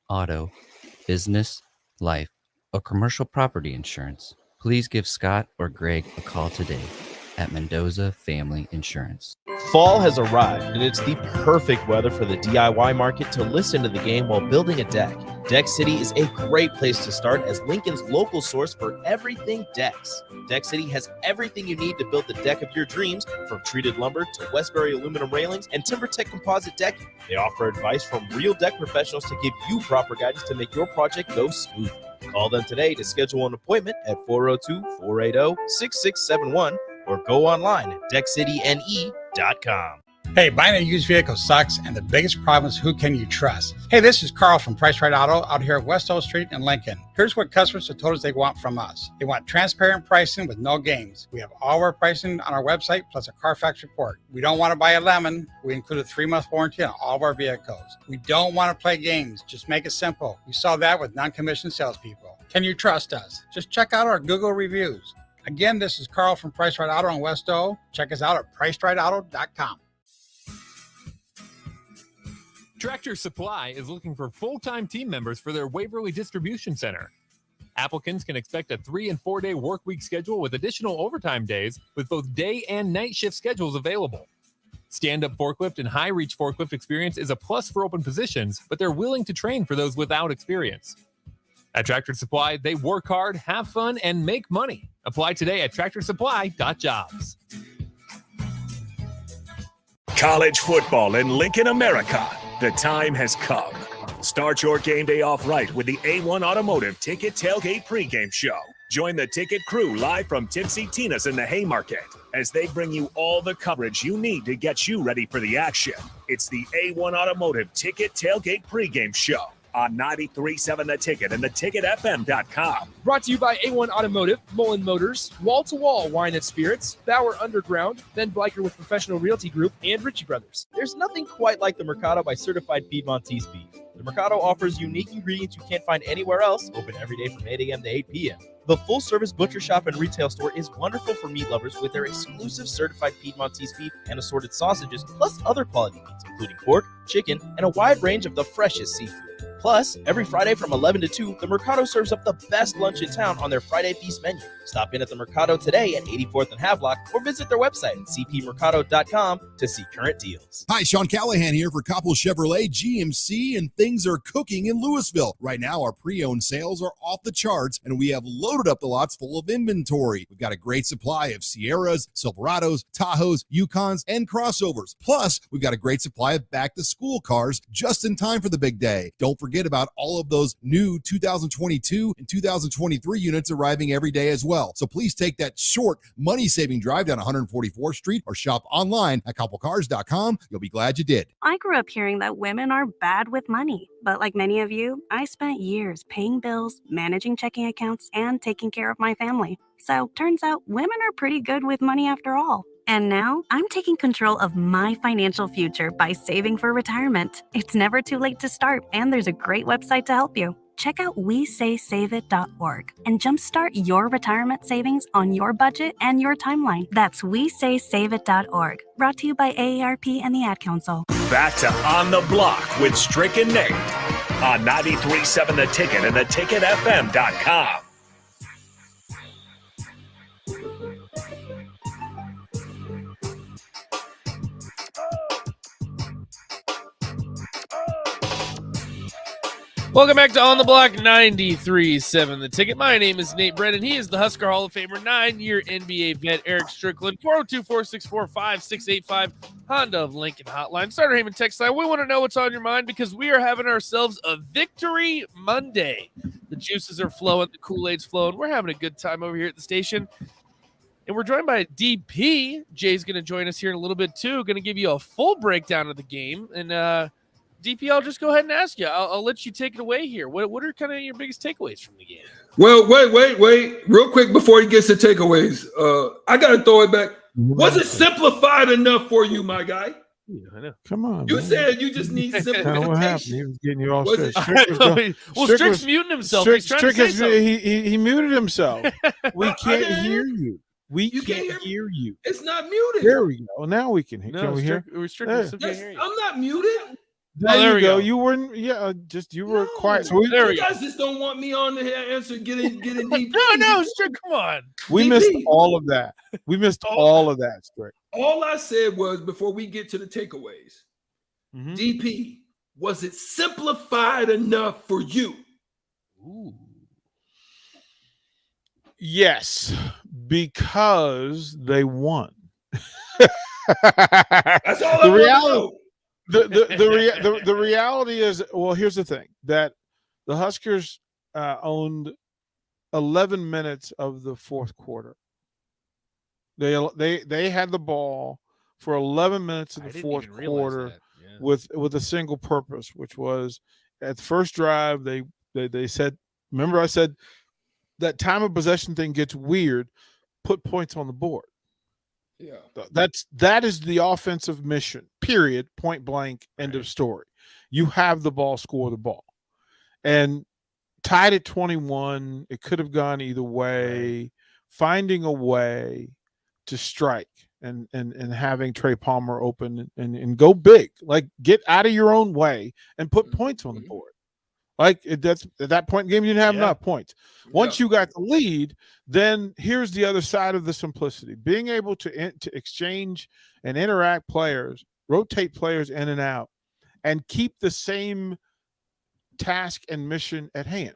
auto, business, life, or commercial property insurance, please give Scott or Greg a call today at Mendoza Family Insurance. Fall has arrived, and it's the perfect weather for the DIY market to listen to the game while building a deck. Deck City is a great place to start as Lincoln's local source for everything decks. Deck City has everything you need to build the deck of your dreams, from treated lumber to Westbury aluminum railings and TimberTech composite decking. They offer advice from real deck professionals to give you proper guidance to make your project go smooth. Call them today to schedule an appointment at 402-480-6671 or go online at deckcityne.com. Hey, buying a used vehicle sucks, and the biggest problem is who can you trust? Hey, this is Carl from Price Right Auto out here at West O Street in Lincoln. Here's what customers have told us they want from us. They want transparent pricing with no games. We have all our pricing on our website, plus a Carfax report. We don't want to buy a lemon. We include a 3-month warranty on all of our vehicles. We don't want to play games. Just make it simple. We saw that with non-commissioned salespeople. Can you trust us? Just check out our Google reviews. Again, this is Carl from Price Right Auto in West O. Check us out at pricerightauto.com. Tractor Supply is looking for full-time team members for their Waverly Distribution Center. Applicants can expect a 3- and 4-day work week schedule with additional overtime days with both day and night shift schedules available. Stand-up forklift and high-reach forklift experience is a plus for open positions, but they're willing to train for those without experience. At Tractor Supply, they work hard, have fun, and make money. Apply today at tractorsupply.jobs. College football in Lincoln, America The time has come. Start your game day off right with the A1 Automotive Ticket Tailgate pregame show. Join the ticket crew live from Tipsy Tina's in the Haymarket as they bring you all the coverage you need to get you ready for the action. It's the A1 Automotive Ticket Tailgate pregame show on 93.7 The Ticket and theticketfm.com. Brought to you by A1 Automotive, Mullen Motors, Wall to Wall Wine and Spirits, Bauer Underground, Ben Bleicher with Professional Realty Group, and Ritchie Brothers. There's nothing quite like the Mercado by Certified Piedmontese beef. The Mercado offers unique ingredients you can't find anywhere else, open every day from 8 a.m. to 8 p.m. The full-service butcher shop and retail store is wonderful for meat lovers with their exclusive certified Piedmontese beef and assorted sausages, plus other quality meats, including pork, chicken, and a wide range of the freshest seafood. Plus, every Friday from 11 to 2, the Mercado serves up the best lunch in town on their Friday Feast menu. Stop in at the Mercado today at 84th and Havelock or visit their website at cpmercado.com to see current deals. Hi, Sean Callahan here for Koppel Chevrolet GMC, and things are cooking in Louisville. Right now, our pre-owned sales are off the charts, and we have loaded up the lots full of inventory. We've got a great supply of Sierras, Silverados, Tahoes, Yukons, and crossovers. Plus, we've got a great supply of back-to-school cars just in time for the big day. Don't forget about all of those new 2022 and 2023 units arriving every day as well. So please take that short money-saving drive down 144th Street or shop online at koppelcars.com. You'll be glad you did. I grew up hearing that women are bad with money, but like many of you, I spent years paying bills, managing checking accounts, and taking care of my family. So turns out women are pretty good with money after all. And now I'm taking control of my financial future by saving for retirement. It's never too late to start, and there's a great website to help you. Check out WeSaySaveIt.org and jumpstart your retirement savings on your budget and your timeline. That's WeSaySaveIt.org. Brought to you by AARP and the Ad Council. Back to On the Block with Strick and Nate on 93.7 The Ticket and theticketfm.com. Welcome back to On the Block 93.7 The Ticket. My name is Nate Brennan. He is the Husker Hall of Famer, 9-year NBA vet Eric Strickland. 402-464-5685, Honda of Lincoln Hotline. Starter Heyman text line. We want to know what's on your mind because we are having ourselves a Victory Monday. The juices are flowing, the Kool-Aid's flowing. We're having a good time over here at the station. And we're joined by DP. Jay's going to join us here in a little bit too. Going to give you a full breakdown of the game. And DP, I'll just go ahead and ask you. I'll let you take it away here. What are kind of your biggest takeaways from the game? Well, wait. Real quick before he gets to takeaways, I got to throw it back. Was it simplified enough for you, my guy? Yeah, I know. Come on. You man. said you just need simplification. What happened? He was getting you all Was straight. it- Strick's muting himself. He's trying to say something. He muted himself. We can't hear you. We You can't hear you. It's not muted. There we go. Now we can hear. No, Can we hear? Strick Yeah. can't Yes, hear you. I'm not muted. There you go. You weren't. Yeah, you were quiet. So You guys just don't want me on the answer getting deep. No, Strick, come on. we DP. missed all of that. We missed all of that, Strick. All I said was before we get to the takeaways, Mm-hmm. DP, was it simplified enough for you? Ooh. Yes, because they won. That's all I The want to reality. know. The reality is, well, here's the thing, that the Huskers owned 11 minutes of the fourth quarter. They had the ball for 11 minutes of the fourth quarter with a single purpose, which was at the first drive they said, remember I said that time of possession thing gets weird, put points on the board. Yeah. That is the offensive mission, period, point blank, end of story. You have the ball, score the ball. And tied at 21, it could have gone either way. Finding a way to strike and having Trey Palmer open and go big, like get out of your own way and put points on the board. Like that's at that point in the game, you didn't have enough points. Once you got the lead, then here's the other side of the simplicity: being able to exchange and interact players, rotate players in and out, and keep the same task and mission at hand.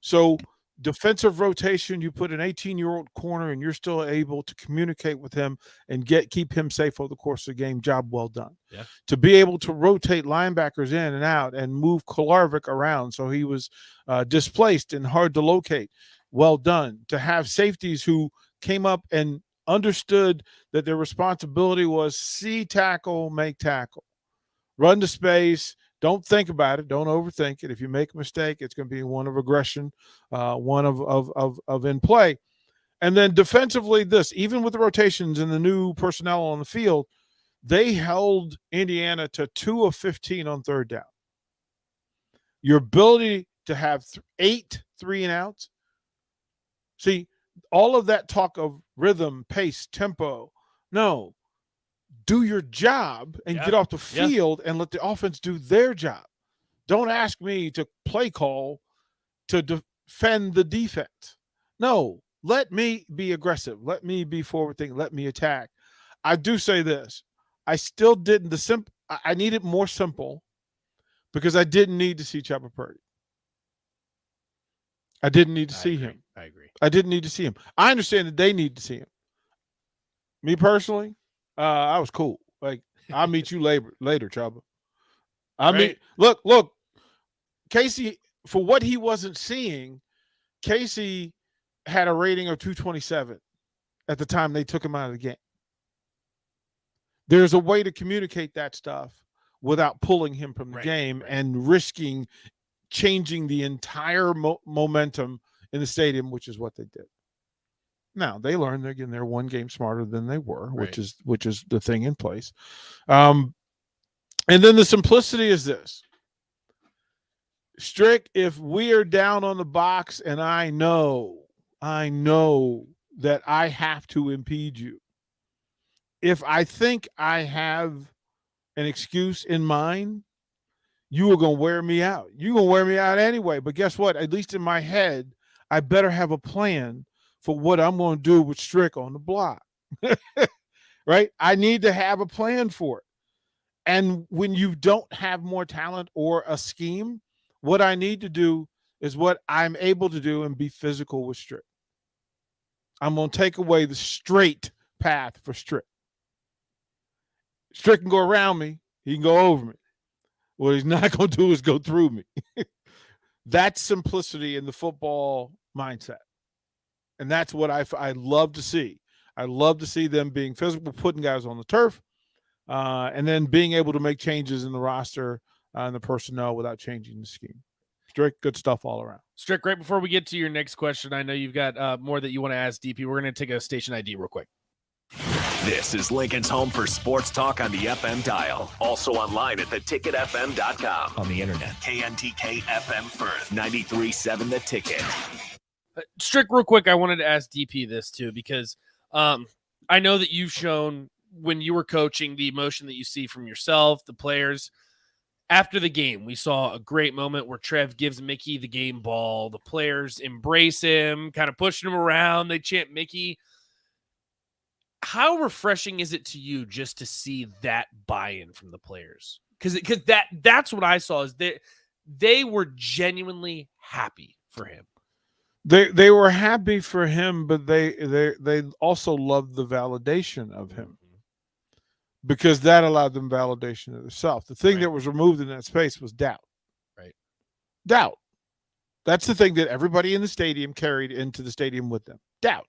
So defensive rotation, you put an 18-year-old corner and you're still able to communicate with him and keep him safe over the course of the game. Job well done. Yeah. To be able to rotate linebackers in and out and move Kolarvik around so he was displaced and hard to locate. Well done. To have safeties who came up and understood that their responsibility was see tackle, make tackle. Run to space. Don't think about it. Don't overthink it. If you make a mistake, it's going to be one of aggression, one of in play. And then defensively, even with the rotations and the new personnel on the field, they held Indiana to 2 of 15 on third down. Your ability to have 8 3-and-outs. See, all of that talk of rhythm, pace, tempo. No. Do your job and get off the field and let the offense do their job. Don't ask me to play call to defend the defense. No, let me be aggressive. Let me be forward thinking. Let me attack. I do say this. I still didn't I needed more simple because I didn't need to see Chopper Purdy. I didn't need to see him. I agree. I didn't need to see him. I understand that they need to see him. Me personally, I was cool. Like, I'll meet you later, Chubba. Look, Casey, for what he wasn't seeing, Casey had a rating of 227 at the time they took him out of the game. There's a way to communicate that stuff without pulling him from the game and risking changing the entire momentum in the stadium, which is what they did. Now they learned they're one game smarter than they were, which is the thing in place. And then the simplicity is this. Strick, if we are down on the box and I know that I have to impede you, if I think I have an excuse in mind, you are going to wear me out. You're going to wear me out anyway. But guess what? At least in my head, I better have a plan for what I'm going to do with Strick on the block. Right? I need to have a plan for it. And when you don't have more talent or a scheme, what I need to do is what I'm able to do and be physical with Strick. I'm going to take away the straight path for Strick. Strick can go around me. He can go over me. What he's not going to do is go through me. That's simplicity in the football mindset. And that's what I love to see. I love to see them being physical, putting guys on the turf, and then being able to make changes in the roster and the personnel without changing the scheme. Strick, good stuff all around. Strick, right before we get to your next question, I know you've got more that you want to ask DP. We're going to take a station ID real quick. This is Lincoln's home for sports talk on the FM dial. Also online at theticketfm.com. On the internet, KNTK FM Firth, 93.7 The Ticket. Strick, real quick, I wanted to ask DP this too, because I know that you've shown when you were coaching the emotion that you see from yourself, the players. After the game, we saw a great moment where Trev gives Mickey the game ball. The players embrace him, kind of pushing him around. They chant Mickey. How refreshing is it to you just to see that buy-in from the players? Because that's what I saw is they were genuinely happy for him. They were happy for him, but they also loved the validation of him because that allowed them validation of themselves. The thing that was removed in that space was doubt. Right. Doubt. That's the thing that everybody in the stadium carried into the stadium with them. Doubt.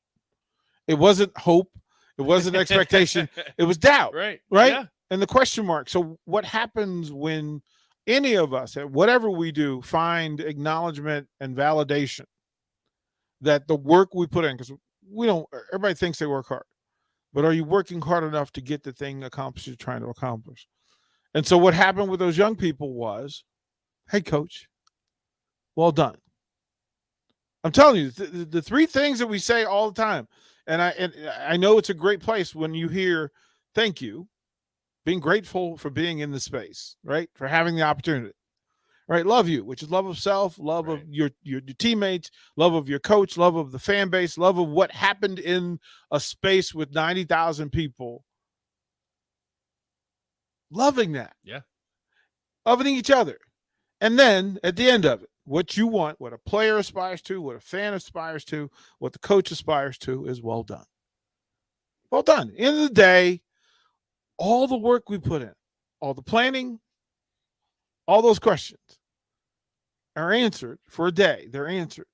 It wasn't hope. It wasn't expectation. It was doubt. Right. Yeah. And the question mark. So what happens when any of us, at whatever we do, find acknowledgement and validation that the work we put in, because everybody thinks they work hard, but are you working hard enough to get the thing accomplished you're trying to accomplish? And so what happened with those young people was, hey, coach, well done. I'm telling you, the three things that we say all the time, and I know it's a great place when you hear thank you, being grateful for being in the space, right? For having the opportunity, right? Love you, which is love of self, love of your teammates, love of your coach, love of the fan base, love of what happened in a space with 90,000 people. Loving that. Yeah. Loving each other. And then at the end of it, what you want, what a player aspires to, what a fan aspires to, what the coach aspires to is well done. Well done. End of the day, all the work we put in, all the planning, all those questions are answered for a day. They're answered.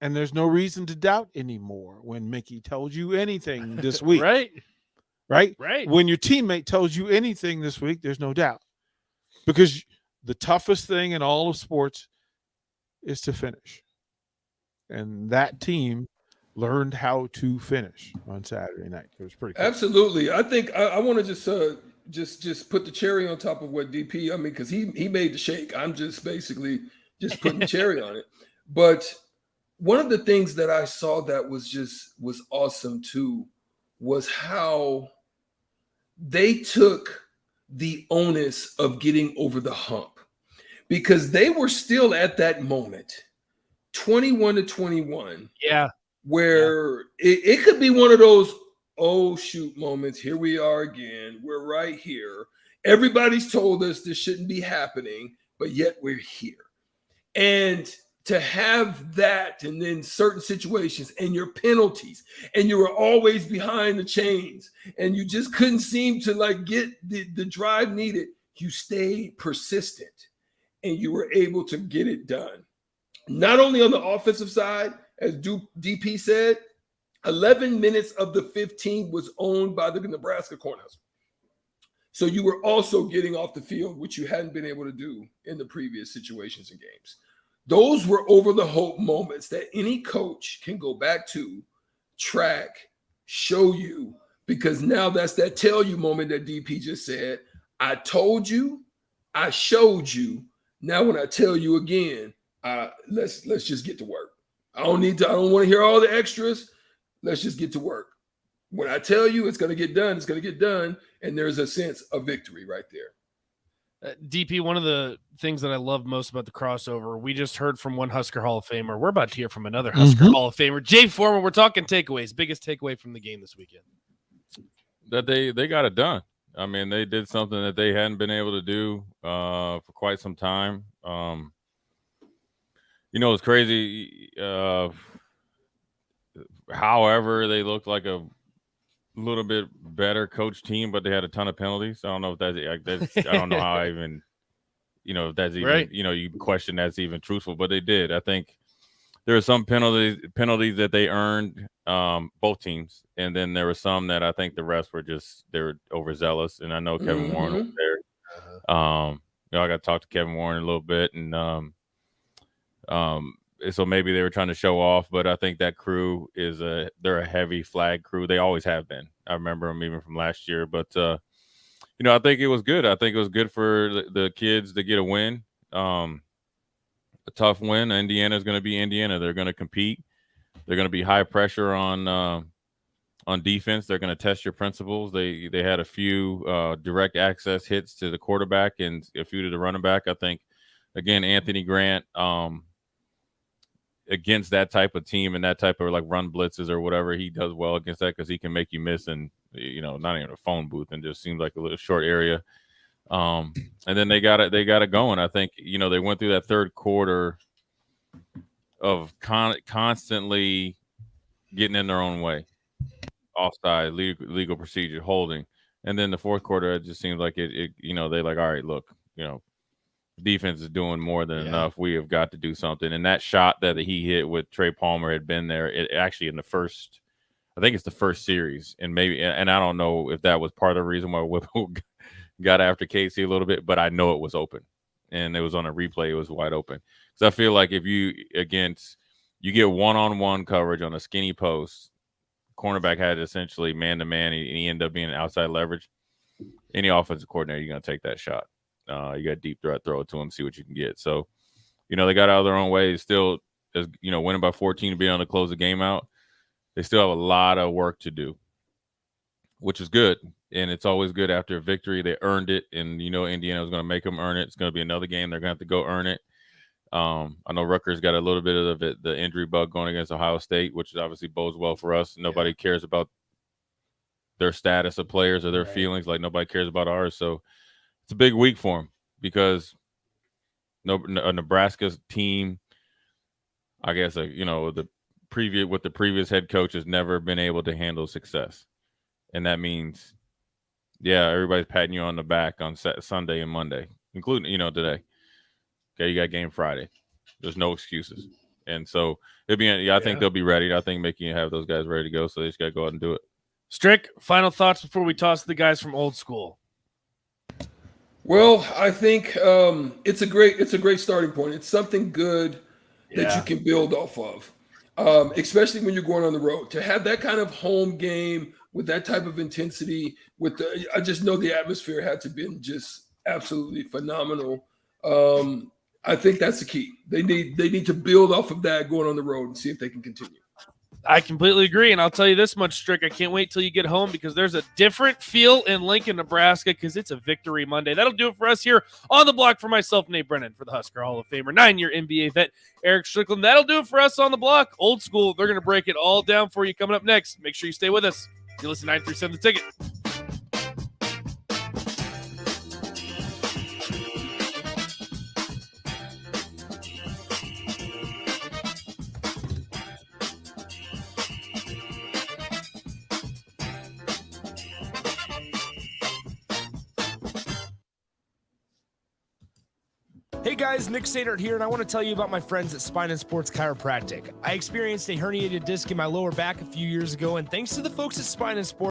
And there's no reason to doubt anymore when Mickey tells you anything this week. Right. When your teammate tells you anything this week, there's no doubt. Because the toughest thing in all of sports is to finish. And that team learned how to finish on Saturday night. It was pretty cool. Absolutely. I think I want to just put the cherry on top of what DP, I mean, because he made the shake. I'm just basically just putting the cherry on it. But one of the things that I saw that was awesome too was how they took the onus of getting over the hump, because they were still at that moment, 21-21. Yeah. Where it could be one of those, oh shoot moments. Here we are again. We're right here. Everybody's told us this shouldn't be happening, but yet we're here. And to have that, and then certain situations and your penalties, and you were always behind the chains, and you just couldn't seem to like get the drive needed. You stayed persistent, and you were able to get it done. Not only on the offensive side, as DP said, 11 minutes of the 15 was owned by the Nebraska Cornhuskers. So you were also getting off the field, which you hadn't been able to do in the previous situations and games. Those were over the hope moments that any coach can go back to, track, show you, because now that's that tell you moment that DP just said. I told you, I showed you. Now when I tell you again, let's just get to work. I don't want to hear all the extras. Let's just get to work. When I tell you it's going to get done, it's going to get done. And there's a sense of victory right there. DP, one of the things that I love most about the crossover, we just heard from one Husker Hall of Famer. We're about to hear from another Husker Hall of Famer, Jay Foreman. We're talking takeaways. Biggest takeaway from the game this weekend? That they got it done. I mean, they did something that they hadn't been able to do for quite some time. It's crazy. However, they looked like a little bit better coach team, but they had a ton of penalties. I don't know if that's I don't know how I even, if that's even, right. You question that's even truthful, but they did. I think there were some penalties that they earned, both teams. And then there were some that I think the refs they were overzealous. And I know Kevin Warren was there. I got to talk to Kevin Warren a little bit, and so maybe they were trying to show off, but I think that crew they're a heavy flag crew. They always have been. I remember them even from last year, but I think it was good. I think it was good for the kids to get a win. A tough win. Indiana is going to be Indiana. They're going to compete. They're going to be high pressure on defense. They're going to test your principles. They had a few direct access hits to the quarterback and a few to the running back. I think, again, Anthony Grant, against that type of team and that type of like run blitzes or whatever, he does well against that because he can make you miss and not even a phone booth and just seems like a little short area. And then they got it going. I think they went through that third quarter of constantly getting in their own way, offside, legal procedure, holding, and then the fourth quarter it just seems like it they like, all right, look, defense is doing more than enough. We have got to do something. And that shot that he hit with Trey Palmer had been there. It actually in the first, I think it's the first series, and I don't know if that was part of the reason why Whipple got after Casey a little bit, but I know it was open, and it was on a replay. It was wide open. So I feel like if you get one-on-one coverage on a skinny post, cornerback had essentially man-to-man, and he ended up being outside leverage. Any offensive coordinator, you're going to take that shot. You got deep threat, throw it to them, see what you can get. So, they got out of their own way. Still, winning by 14 to be able to close the game out. They still have a lot of work to do, which is good. And it's always good after a victory. They earned it, and Indiana was going to make them earn it. It's going to be another game. They're going to have to go earn it. I know Rutgers got a little bit of the injury bug going against Ohio State, which obviously bodes well for us. Nobody cares about their status of players or their feelings. Like nobody cares about ours. So it's a big week for them because Nebraska's team, I guess, the previous head coach has never been able to handle success. And that means, everybody's patting you on the back on Sunday and Monday, including, today. Okay, you got game Friday. There's no excuses. And so I think they'll be ready. I think Mickey have those guys ready to go, so they just got to go out and do it. Strick, final thoughts before we toss the guys from Old School. Well, I think it's a great starting point. It's something good that you can build off of, especially when you're going on the road. To have that kind of home game with that type of intensity, I just know the atmosphere had to been just absolutely phenomenal. I think that's the key. They need to build off of that going on the road and see if they can continue. I completely agree, and I'll tell you this much, Strick. I can't wait till you get home because there's a different feel in Lincoln, Nebraska, because it's a Victory Monday. That'll do it for us here on the block. For myself, Nate Brennan, for the Husker Hall of Famer, 9-year NBA vet Eric Strickland. That'll do it for us on the block. Old School, they're going to break it all down for you coming up next. Make sure you stay with us. You listen to 937 The Ticket. Hey guys, Nick Sadert here, and I want to tell you about my friends at Spine and Sports Chiropractic. I experienced a herniated disc in my lower back a few years ago, and thanks to the folks at Spine and Sports,